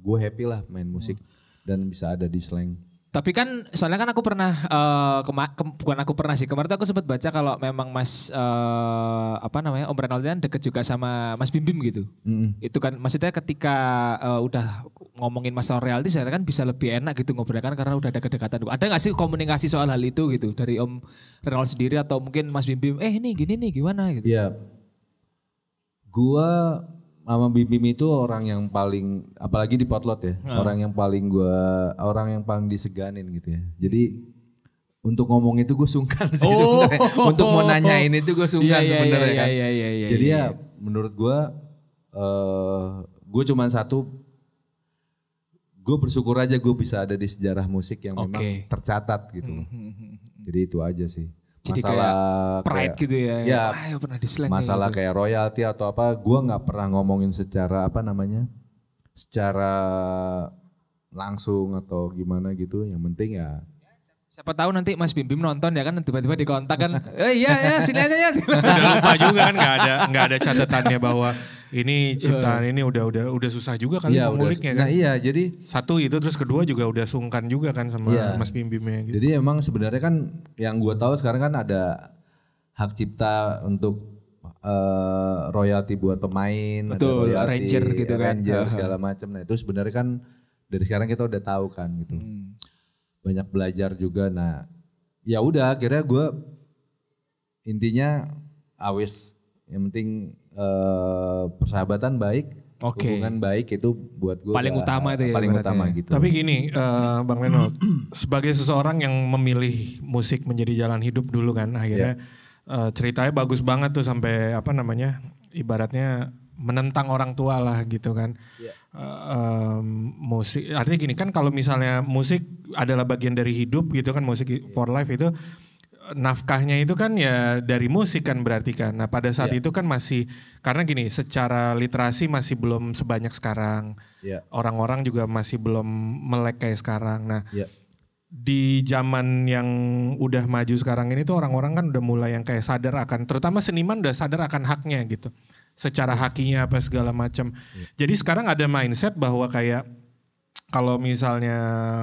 gue happy lah main musik dan bisa ada di Slang. Tapi kan soalnya kan aku pernah, bukan aku pernah sih, kemarin tuh aku sempat baca kalau memang Mas Om Reynold kan deket juga sama Mas Bim Bim gitu. Itu kan maksudnya ketika udah ngomongin masalah royalti saya kan bisa lebih enak gitu ngobrol kan karena udah ada kedekatan. Ada gak sih komunikasi soal hal itu gitu dari Om Reynold sendiri atau mungkin Mas Bim Bim, ini gini nih gimana gitu. Iya, gua sama Bim Bim itu orang yang paling, apalagi di Potlot ya, orang yang paling diseganin gitu ya. Jadi untuk ngomong itu gue sungkan sih sebenarnya. Untuk mau nanyain itu gue sungkan sebenarnya kan. Jadi ya menurut gue cuma satu, gue bersyukur aja gue bisa ada di sejarah musik yang memang tercatat gitu. Jadi itu aja sih. Jadi masalah kayak pride gitu ya. Ya pernah di Slang masalah gitu. kayak royalti atau apa, gue nggak pernah ngomongin secara secara langsung atau gimana gitu. Yang penting ya Siapa tahu nanti Mas Bim Bim nonton ya kan tiba-tiba dikontak kan. Iya sini aja ya. Udah lupa juga kan nggak ada catatannya bahwa ini ciptaan ini udah susah juga kali menguliknya kan. Nah iya jadi satu itu terus kedua juga udah sungkan juga kan sama Mas Bim Bimnya gitu. Jadi emang sebenarnya kan yang gue tahu sekarang kan ada hak cipta untuk royalti buat pemain, betul, ada royalti, arranger gitu kan. Segala macam. Nah itu sebenarnya kan dari sekarang kita udah tahu kan gitu. Banyak belajar juga. Nah ya udah akhirnya gue intinya awis yang penting persahabatan baik, hubungan baik itu buat gue paling utama itu ya. Paling utama gitu. Tapi gini Bang Renold, sebagai seseorang yang memilih musik menjadi jalan hidup dulu kan akhirnya ceritanya bagus banget tuh sampai ibaratnya menentang orang tua lah gitu kan. Musik artinya gini kan kalau misalnya musik adalah bagian dari hidup gitu kan, musik for life itu nafkahnya itu kan ya dari musik kan berarti kan. Nah pada saat itu kan masih karena gini secara literasi masih belum sebanyak sekarang. Orang-orang juga masih belum melek kayak sekarang. Nah di zaman yang udah maju sekarang ini tuh orang-orang kan udah mulai yang kayak sadar akan, terutama seniman udah sadar akan haknya gitu. Secara hakinya apa segala macam. Jadi sekarang ada mindset bahwa kayak kalau misalnya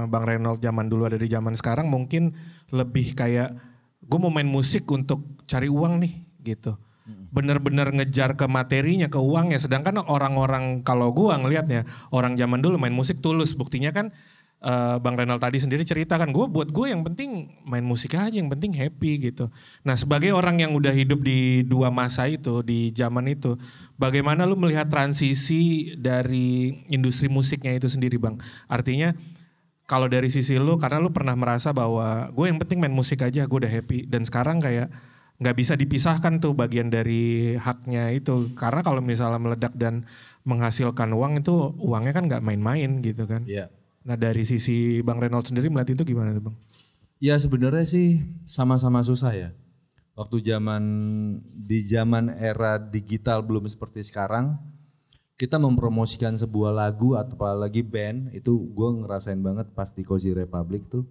Bang Renold zaman dulu ada di zaman sekarang mungkin lebih kayak gue mau main musik untuk cari uang nih gitu. Bener-bener ngejar ke materinya, ke uangnya. Sedangkan orang-orang kalau gue ngelihatnya orang zaman dulu main musik tulus. Buktinya kan Bang Renold tadi sendiri cerita kan buat gue yang penting main musik aja, yang penting happy gitu. Nah sebagai orang yang udah hidup di dua masa itu, di zaman itu, bagaimana lu melihat transisi dari industri musiknya itu sendiri Bang? Artinya kalau dari sisi lu, karena lu pernah merasa bahwa gue yang penting main musik aja, gue udah happy. Dan sekarang kayak gak bisa dipisahkan tuh bagian dari haknya itu. Karena kalau misalnya meledak dan menghasilkan uang itu, uangnya kan gak main-main gitu kan. Nah dari sisi Bang Renold sendiri melihat itu gimana tuh Bang? Ya sebenarnya sih sama-sama susah ya. Waktu di zaman era digital belum seperti sekarang, kita mempromosikan sebuah lagu atau apalagi band, itu gue ngerasain banget pas di Cozy Republic tuh.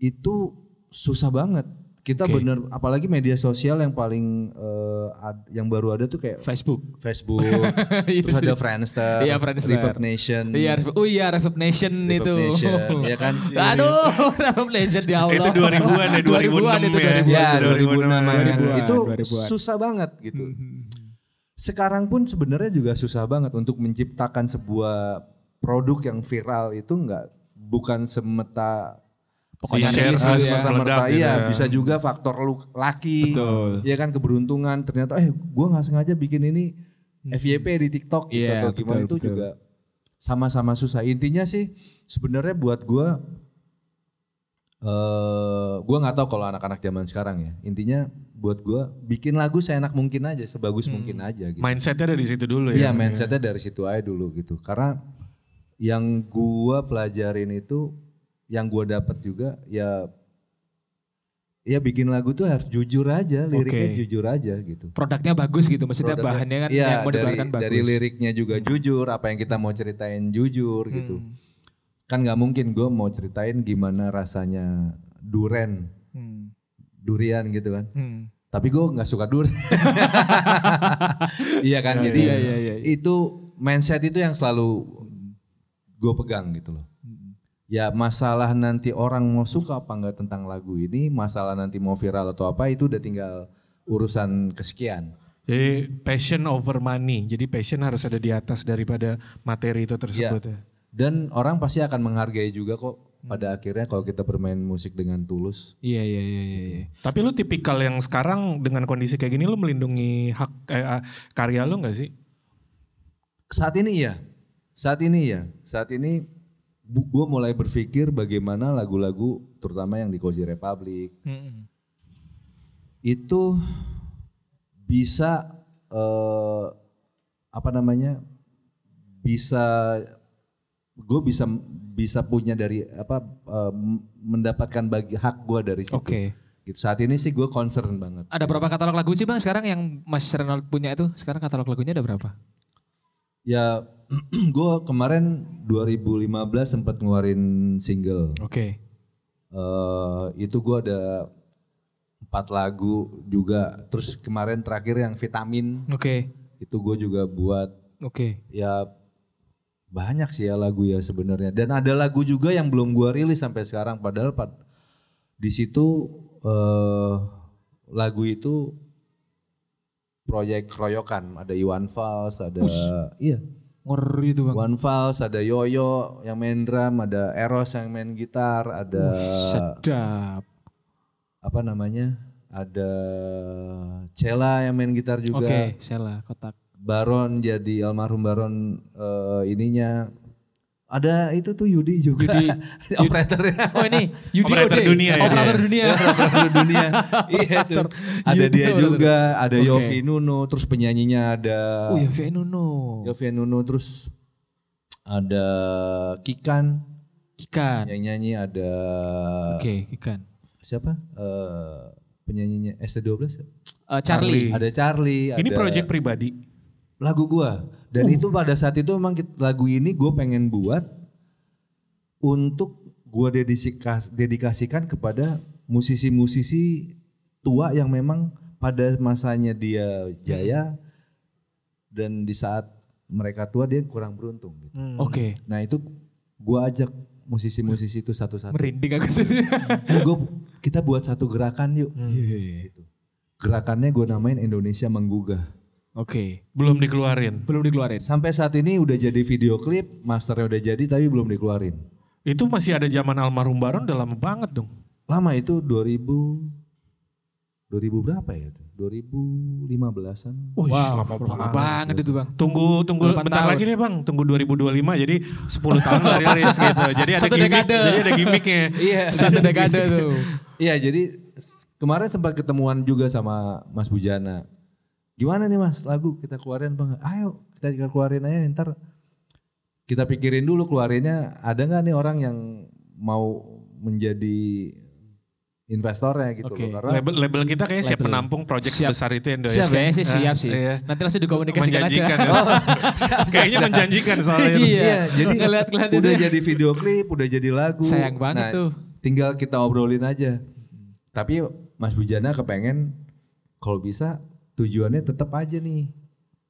Itu susah banget. Kita bener, apalagi media sosial yang paling yang baru ada tuh kayak Facebook, terus ada Friendster, Reverb Nation. Reverb Nation itu. Ya kan? Aduh, Reverb Nation ya Allah. Itu 2000-an ya, 2006 ya. 2006. Itu susah banget gitu. Sekarang pun sebenarnya juga susah banget untuk menciptakan sebuah produk yang viral itu bukan semata pokoknya merta bisa juga faktor laki, ya kan keberuntungan. Ternyata gue nggak sengaja bikin ini FYP di TikTok gitu atau gimana itu juga sama-sama susah. Intinya sih sebenarnya buat gue nggak tahu kalau anak-anak zaman sekarang ya. Intinya buat gue bikin lagu seenak mungkin aja, sebagus mungkin aja. Gitu. Mindsetnya dari situ dulu ya. Iya mindsetnya dari situ aja dulu gitu. Karena yang gue pelajarin itu, yang gue dapat juga ya bikin lagu tuh harus jujur aja, liriknya jujur aja gitu. Produknya bagus gitu, maksudnya bahannya kan yang mau dikeluarkan bagus. Dari liriknya juga jujur, apa yang kita mau ceritain jujur gitu. Kan gak mungkin gue mau ceritain gimana rasanya durian gitu kan. Tapi gue gak suka durian. Iya kan, jadi itu mindset itu yang selalu gue pegang gitu loh. Ya masalah nanti orang mau suka apa enggak tentang lagu ini, masalah nanti mau viral atau apa itu udah tinggal urusan kesekian. Jadi passion over money, jadi passion harus ada di atas daripada materi itu tersebut ya. Dan orang pasti akan menghargai juga kok pada akhirnya kalau kita bermain musik dengan tulus. Iya. Tapi lu tipikal yang sekarang dengan kondisi kayak gini lu melindungi hak karya lu gak sih? Saat ini gue mulai berpikir bagaimana lagu-lagu terutama yang di Cozy Republic itu bisa bisa punya dari mendapatkan hak gue dari situ. Gitu. Saat ini sih gue concern banget. Ada berapa katalog lagu sih Bang sekarang yang Mas Renold punya itu? Sekarang katalog lagunya ada berapa? Ya gue kemarin 2015 sempat ngeluarin single. Itu gue ada 4 lagu juga. Terus kemarin terakhir yang Vitamin. Itu gue juga buat. Ya banyak sih ya lagu ya sebenarnya. Dan ada lagu juga yang belum gue rilis sampai sekarang. Padahal di situ lagu itu proyek keroyokan. Ada Iwan Fals, ada ngeri itu bang. Iwan Fals, ada Yoyo yang main drum, ada Eros yang main gitar, ada sedap. Apa namanya? Ada Cella yang main gitar juga. Cella kotak. Baron jadi almarhum Baron ininya. Ada itu tuh Yudi juga. Operatornya. Oh ini Yudi Operator dunia ya. Operator dunia. Operator dunia. Iya tuh. Ada dia juga, ada Yofi Nuno, terus penyanyinya ada. Oh Yofi Nuno. Yofi Nuno, terus ada Kikan. Yang nyanyi ada. Kikan. Siapa? Penyanyinya ST12. Charlie. Ada Charlie. Ini proyek pribadi. Lagu gua. Dan itu pada saat itu emang lagu ini gue pengen buat untuk gue dedikasikan kepada musisi-musisi tua yang memang pada masanya dia jaya dan di saat mereka tua dia kurang beruntung. Gitu. Nah itu gue ajak musisi-musisi itu satu-satu. Merinding aku. Kita buat satu gerakan yuk. Gitu. Gerakannya gue namain Indonesia Menggugah. Belum dikeluarin. Sampai saat ini udah jadi video klip, masternya udah jadi tapi belum dikeluarin. Itu masih ada zaman almarhum Baron udah lama banget dong. Lama itu 2000 berapa ya itu? 2015-an. Wow, lama banget itu bang. Tunggu bentar lagi nih bang, tunggu 2025 jadi 10 tahun lah rilis gitu. Jadi ada gimmicknya. Iya, 1 dekade tuh. Iya, jadi kemarin sempat ketemuan juga sama Mas Bujana. Gimana nih mas lagu kita keluarin bang? Ayo kita keluarin aja ntar kita pikirin dulu keluarinnya ada gak nih orang yang mau menjadi investornya gitu loh. Karena label kita kayaknya siap menampung proyek sebesar itu ya. Kayaknya sih siap sih. Iya. Nanti langsung dikomunikasikan aja. Kayaknya menjanjikan soalnya itu. Iya, jadi udah jadi video klip, udah jadi lagu. Sayang banget tuh. Tinggal kita obrolin aja. Tapi Mas Bujana kepengen kalau bisa tujuannya tetap aja nih.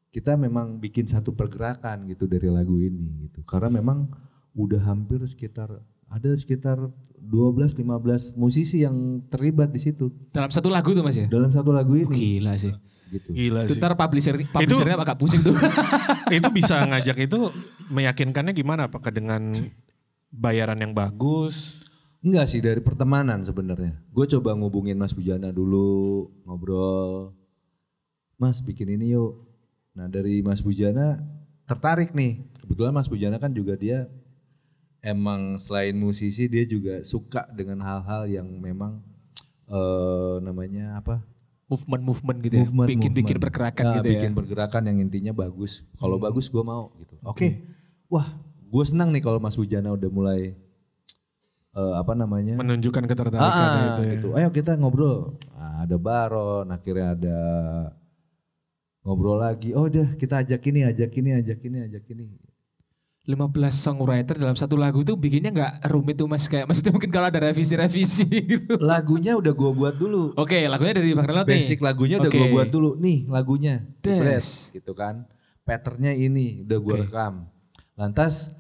Kita memang bikin satu pergerakan gitu dari lagu ini gitu. Karena memang udah hampir sekitar 12-15 musisi yang terlibat di situ. Dalam satu lagu tuh mas ya? Dalam satu lagu ini. Gila sih. Gitu. Gila sih. Ntar publishernya agak pusing tuh. Itu bisa ngajak itu meyakinkannya gimana? Apakah dengan bayaran yang bagus? Enggak sih, dari pertemanan sebenarnya. Gue coba ngubungin Mas Bujana dulu, ngobrol. Mas bikin ini yuk. Nah dari Mas Bujana tertarik nih. Kebetulan Mas Bujana kan juga dia emang selain musisi dia juga suka dengan hal-hal yang memang namanya apa? Movement gitu ya. Bikin pergerakan gitu ya. Bikin pergerakan yang intinya bagus. Kalau bagus gue mau gitu. Oke. Wah gue senang nih kalau Mas Bujana udah mulai menunjukkan ketertarikan itu ya. Gitu. Ayo kita ngobrol. Nah, ada Baron, akhirnya ada ngobrol lagi. Oh udah kita ajak ini. 15 songwriter dalam satu lagu tuh bikinnya gak rumit tuh mas. Kayak maksudnya mungkin kalau ada revisi-revisi gitu. Lagunya udah gue buat dulu. Oke, lagunya dari Bang Renot nih. Basic lagunya udah gue buat dulu. Nih lagunya. Jebret gitu kan. Patternnya ini udah gue rekam. Lantas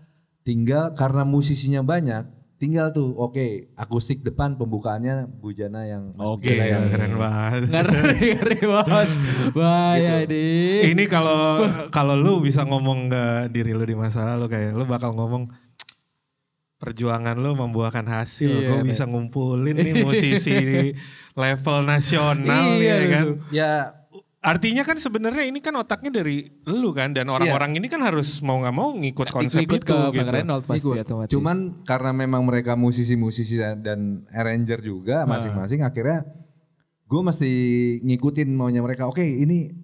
tinggal karena musisinya banyak. Tinggal tuh akustik depan pembukaannya Bujana yang yang keren banget. Ngeri bos. Bahaya gitu. nih. Ini kalau lu bisa ngomong ke diri lu di masa lalu kayak lu bakal ngomong perjuangan lu membuahkan hasil. Gue bisa ngumpulin nih musisi level nasional ya kan. Ya artinya kan sebenarnya ini kan otaknya dari lu kan dan orang-orang ini kan harus mau nggak mau ngikut konsep ikut itu ke gitu. Bang Reynold pasti otomatis. Cuman karena memang mereka musisi-musisi dan arranger juga masing-masing akhirnya gue mesti ngikutin maunya mereka. Oke, ini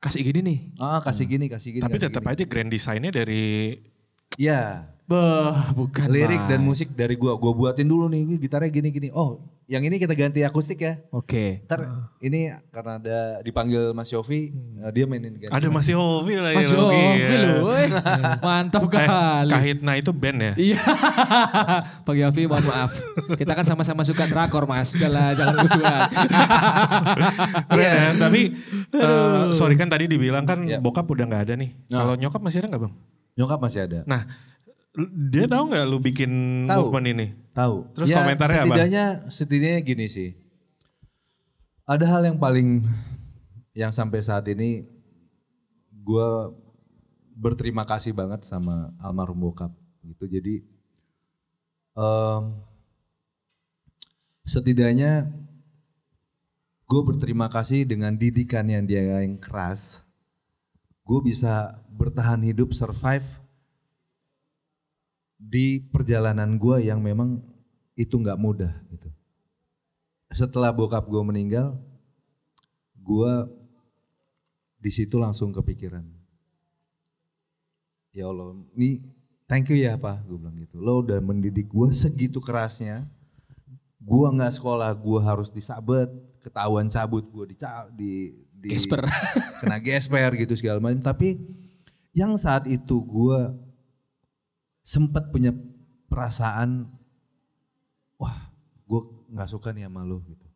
kasih gini nih. Kasih gini. Tapi tetap aja grand design-nya dari ya. Bukan lirik dan musik dari gue buatin dulu nih gitarnya gini. Oh yang ini kita ganti akustik ya. Oke. Ntar ini karena ada dipanggil Mas Yofi, dia mainin ganti. Ada Mas Yofi lagi. Mas Yofi loh. Mantap kali. Kahitna itu band ya? Iya. Pak Yofi mohon maaf. Kita kan sama-sama suka drakor Mas. Udahlah jangan musuhan. Keren, tapi sorry kan tadi dibilang kan bokap udah gak ada nih. Kalau nyokap masih ada gak Bang? Nyokap masih ada. Nah dia tahu nggak lu bikin movement ini? Tahu. Terus ya, komentarnya setidaknya gini sih. Ada hal yang sampai saat ini gue berterima kasih banget sama almarhum bokap gitu. Jadi setidaknya gue berterima kasih dengan didikannya dia yang keras. Gue bisa bertahan hidup, survive di perjalanan gue yang memang itu nggak mudah gitu. Setelah bokap gue meninggal, gue di situ langsung kepikiran, ya Allah, ini thank you ya Pak, gue bilang gitu. Lo udah mendidik gue segitu kerasnya, gue nggak sekolah, gue harus disabet, ketahuan cabut, gue di gesper, kena gesper gitu segala macam. Tapi yang saat itu gue sempat punya perasaan, wah gue gak suka nih sama lu gitu.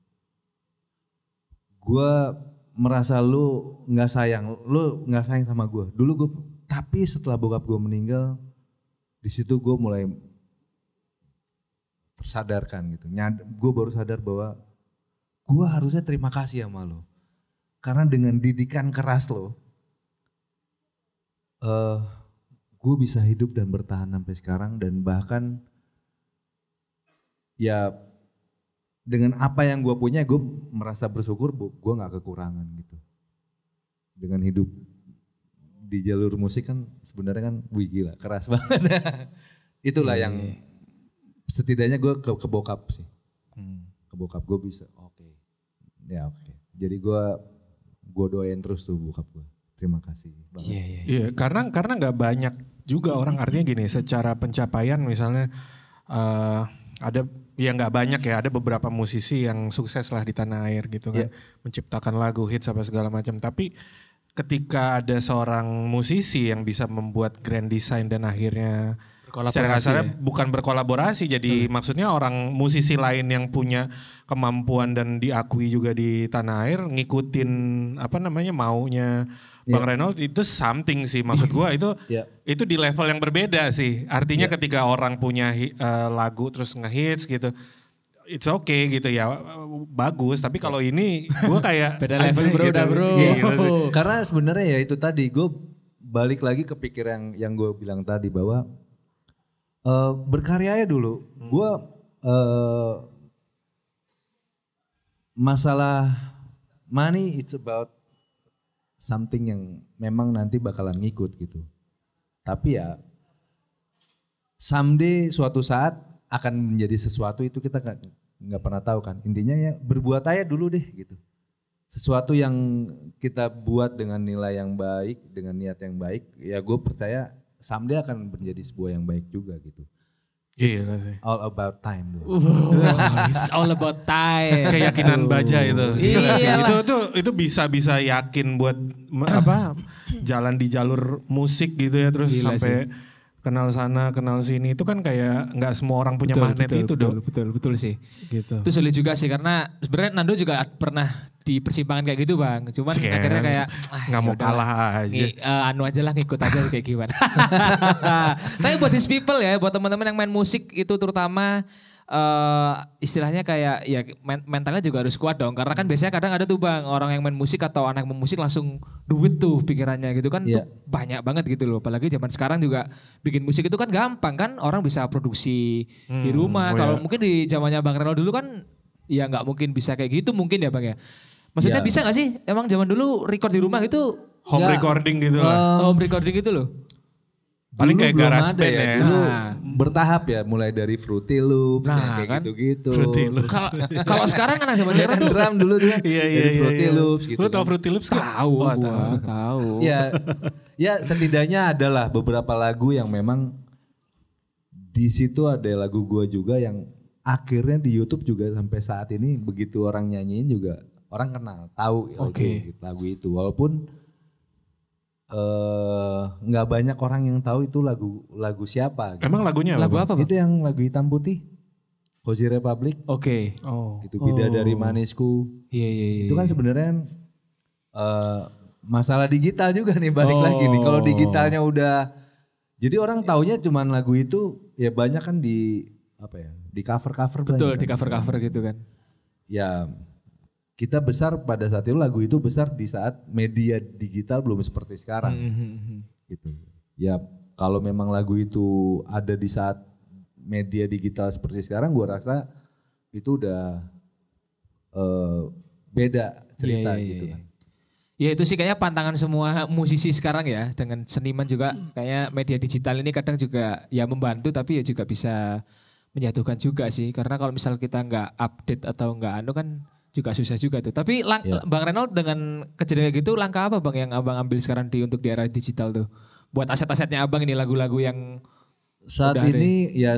Gue merasa lu gak sayang sama gue. Tapi setelah bokap gue meninggal, di situ gue mulai tersadarkan gitu. Gue baru sadar bahwa gue harusnya terima kasih sama lu. Karena dengan didikan keras lo, gue bisa hidup dan bertahan sampai sekarang, dan bahkan ya dengan apa yang gue punya gue merasa bersyukur gue gak kekurangan gitu. Dengan hidup di jalur musik kan sebenarnya kan wih gila keras banget. Itulah yang setidaknya gue ke bokap sih. Ke bokap gue bisa oke. Jadi gue doain terus tuh bokap gue. Terima kasih banget. Iya, karena nggak banyak juga orang, artinya gini, secara pencapaian misalnya ada ya nggak banyak ya, ada beberapa musisi yang sukses lah di tanah air gitu kan, menciptakan lagu hits apa segala macam. Tapi ketika ada seorang musisi yang bisa membuat grand design dan akhirnya secara kasarnya bukan berkolaborasi, jadi maksudnya orang musisi lain yang punya kemampuan dan diakui juga di tanah air ngikutin maunya Bang Reynold, itu something sih, maksud gua itu itu di level yang berbeda sih. Artinya ketika orang punya lagu terus ngehits gitu, it's okay gitu ya, bagus. Tapi kalau ini gua kayak beda level bro, gitu. bro. Gitu. Karena sebenarnya ya itu tadi gue balik lagi ke pikir yang gue bilang tadi bahwa berkarya ya dulu. Gue masalah money it's about something yang memang nanti bakalan ngikut gitu. Tapi ya someday suatu saat akan menjadi sesuatu, itu kita nggak pernah tahu kan. Intinya ya berbuat aja dulu deh gitu. Sesuatu yang kita buat dengan nilai yang baik, dengan niat yang baik, ya gue percaya someday akan menjadi sebuah yang baik juga gitu. It's all about time. It's all about time. Keyakinan baja itu. Itu bisa yakin buat jalan di jalur musik gitu ya, terus sampai kenal sana kenal sini, itu kan kayak nggak semua orang punya magnet itu dong. Betul sih. Gitu. Itu sulit juga sih, karena sebenarnya Nando juga pernah di persimpangan kayak gitu Bang. Cuman akhirnya kayak nggak mau kalah aja. Anu aja lah, ngikut aja kayak gimana. Tapi buat these people ya, buat teman-teman yang main musik itu terutama istilahnya kayak ya mentalnya juga harus kuat dong. Karena kan biasanya kadang ada tuh Bang, orang yang main musik atau anak musik langsung duit tuh pikirannya gitu kan. Tuh banyak banget gitu loh. Apalagi zaman sekarang juga bikin musik itu kan gampang kan. Orang bisa produksi di rumah. Kalau mungkin di zamannya Bang Reynold dulu kan ya nggak mungkin bisa kayak gitu mungkin ya Bang ya. Maksudnya bisa gak sih emang zaman dulu record di rumah gitu? Home recording gitu lah. Home recording gitu loh. Paling kayak garage band ya. Dulu bertahap ya, mulai dari Fruity Loops kayak kan? Gitu-gitu. Kalau sekarang kan zaman sekarang tuh drum dulu dia. Dari Fruity Loops gitu. Lu tau Fruity Loops kan? Tahu. Ya setidaknya adalah beberapa lagu yang memang di situ ada lagu gua juga yang akhirnya di YouTube juga sampai saat ini begitu orang nyanyiin juga orang kenal, tahu lagu itu. Walaupun nggak banyak orang yang tahu itu lagu siapa. Gitu. Emang lagunya lagu apa? Bang? Itu yang lagu hitam putih. Cozy Republic. Oke. Itu Bidadari Manisku. Iya. Itu kan sebenarnya masalah digital juga nih balik lagi nih. Kalau digitalnya udah, jadi orang taunya cuman lagu itu ya banyak kan di di cover-cover. Betul, banyak, di cover-cover gitu kan. Ya kita besar pada saat itu, lagu itu besar di saat media digital belum seperti sekarang. Gitu. Ya kalau memang lagu itu ada di saat media digital seperti sekarang, gue rasa itu udah beda cerita gitu kan. Ya itu sih kayaknya pantangan semua musisi sekarang ya, dengan seniman juga kayaknya media digital ini kadang juga ya membantu tapi ya juga bisa menjatuhkan juga sih. Karena kalau misal kita nggak update atau nggak kan juga susah juga tuh. Tapi Bang Reynold dengan kejadian gitu langkah apa Bang yang Abang ambil sekarang untuk di era digital tuh? Buat aset-asetnya Abang ini lagu-lagu yang saat ini ya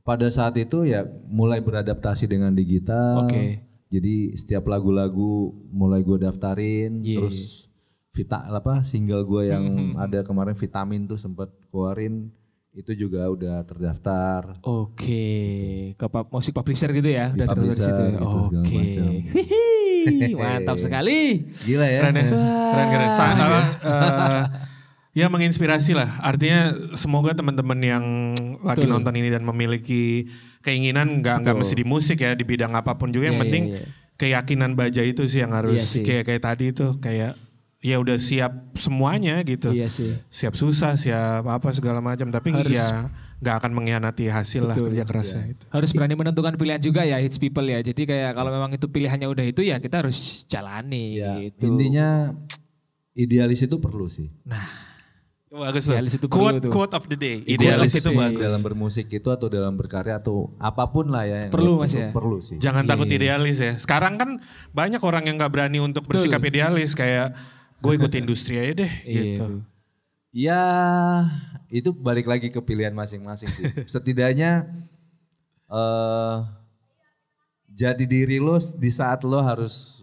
pada saat itu ya mulai beradaptasi dengan digital. Jadi setiap lagu-lagu mulai gue daftarin, terus single gue yang ada kemarin Vitamin tuh sempat keluarin, itu juga udah terdaftar. Ke musik publisher gitu ya, udah terdaftar di situ. Mantap sekali. Gila ya. Keren. Ya menginspirasi lah. Artinya semoga teman-teman yang lagi nonton ini dan memiliki keinginan nggak mesti di musik ya, di bidang apapun juga yang penting keyakinan baja itu sih yang harus kayak tadi itu kayak ya udah siap semuanya gitu. Siap susah, siap apa segala macam, tapi ya nggak akan mengkhianati hasil lah kerja kerasnya itu. Harus berani menentukan pilihan juga ya, hits people ya. Jadi kayak kalau memang itu pilihannya udah itu ya kita harus jalani gitu. Intinya idealis itu perlu sih. Bagus tuh. Quote of the day. Idealis itu bagus. Dalam bermusik itu atau dalam berkarya atau apapun lah ya. Perlu Mas ya. Perlu sih. Jangan takut idealis ya. Sekarang kan banyak orang yang gak berani untuk bersikap idealis. Kayak gue ikut industri aja deh gitu. Ya itu balik lagi ke pilihan masing-masing sih. Setidaknya jati diri lo di saat lo harus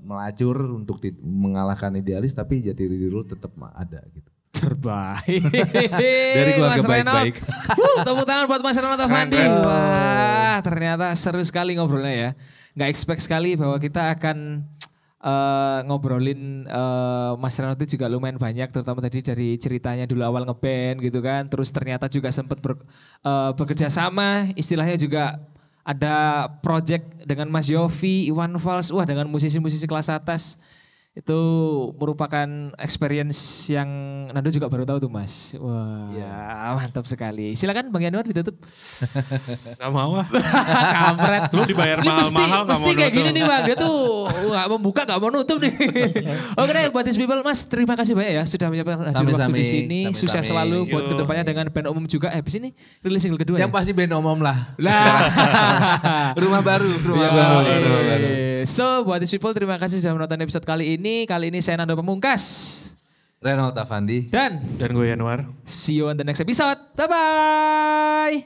melacur untuk mengalahkan idealis. Tapi jati diri lo tetap ada gitu. Terbaik. Dari keluarga baik-baik. Tepuk tangan buat Mas Reynold Affandi. Wah ternyata seru sekali ngobrolnya ya. Gak expect sekali bahwa kita akan ngobrolin Mas Reynold itu juga lumayan banyak. Terutama tadi dari ceritanya dulu awal ngeband gitu kan. Terus ternyata juga sempat bekerja sama. Istilahnya juga ada project dengan Mas Yofi, Iwan Fals. Wah dengan musisi-musisi kelas atas. Itu merupakan experience yang Nando juga baru tahu tuh Mas. Wah mantap sekali. Silakan Bang Yanuar ditutup. Gak mau lah. Kampret. Lu dibayar mahal-mahal gak mau mesti kayak gini nih Bang. Dia tuh gak membuka gak mau nutup nih. Oke deh buat these people Mas, terima kasih banyak ya sudah menyiapkan waktu di sini. Sukses selalu buat kedepannya dengan band umum juga. Habis ini rilis single kedua yang pasti band umum lah. Rumah baru. baru. So buat these people terima kasih sudah menonton episode kali ini. Kali ini saya Nando Pamungkas. Reynold Affandi. Dan gue Yanuar. See you on the next episode. Bye-bye.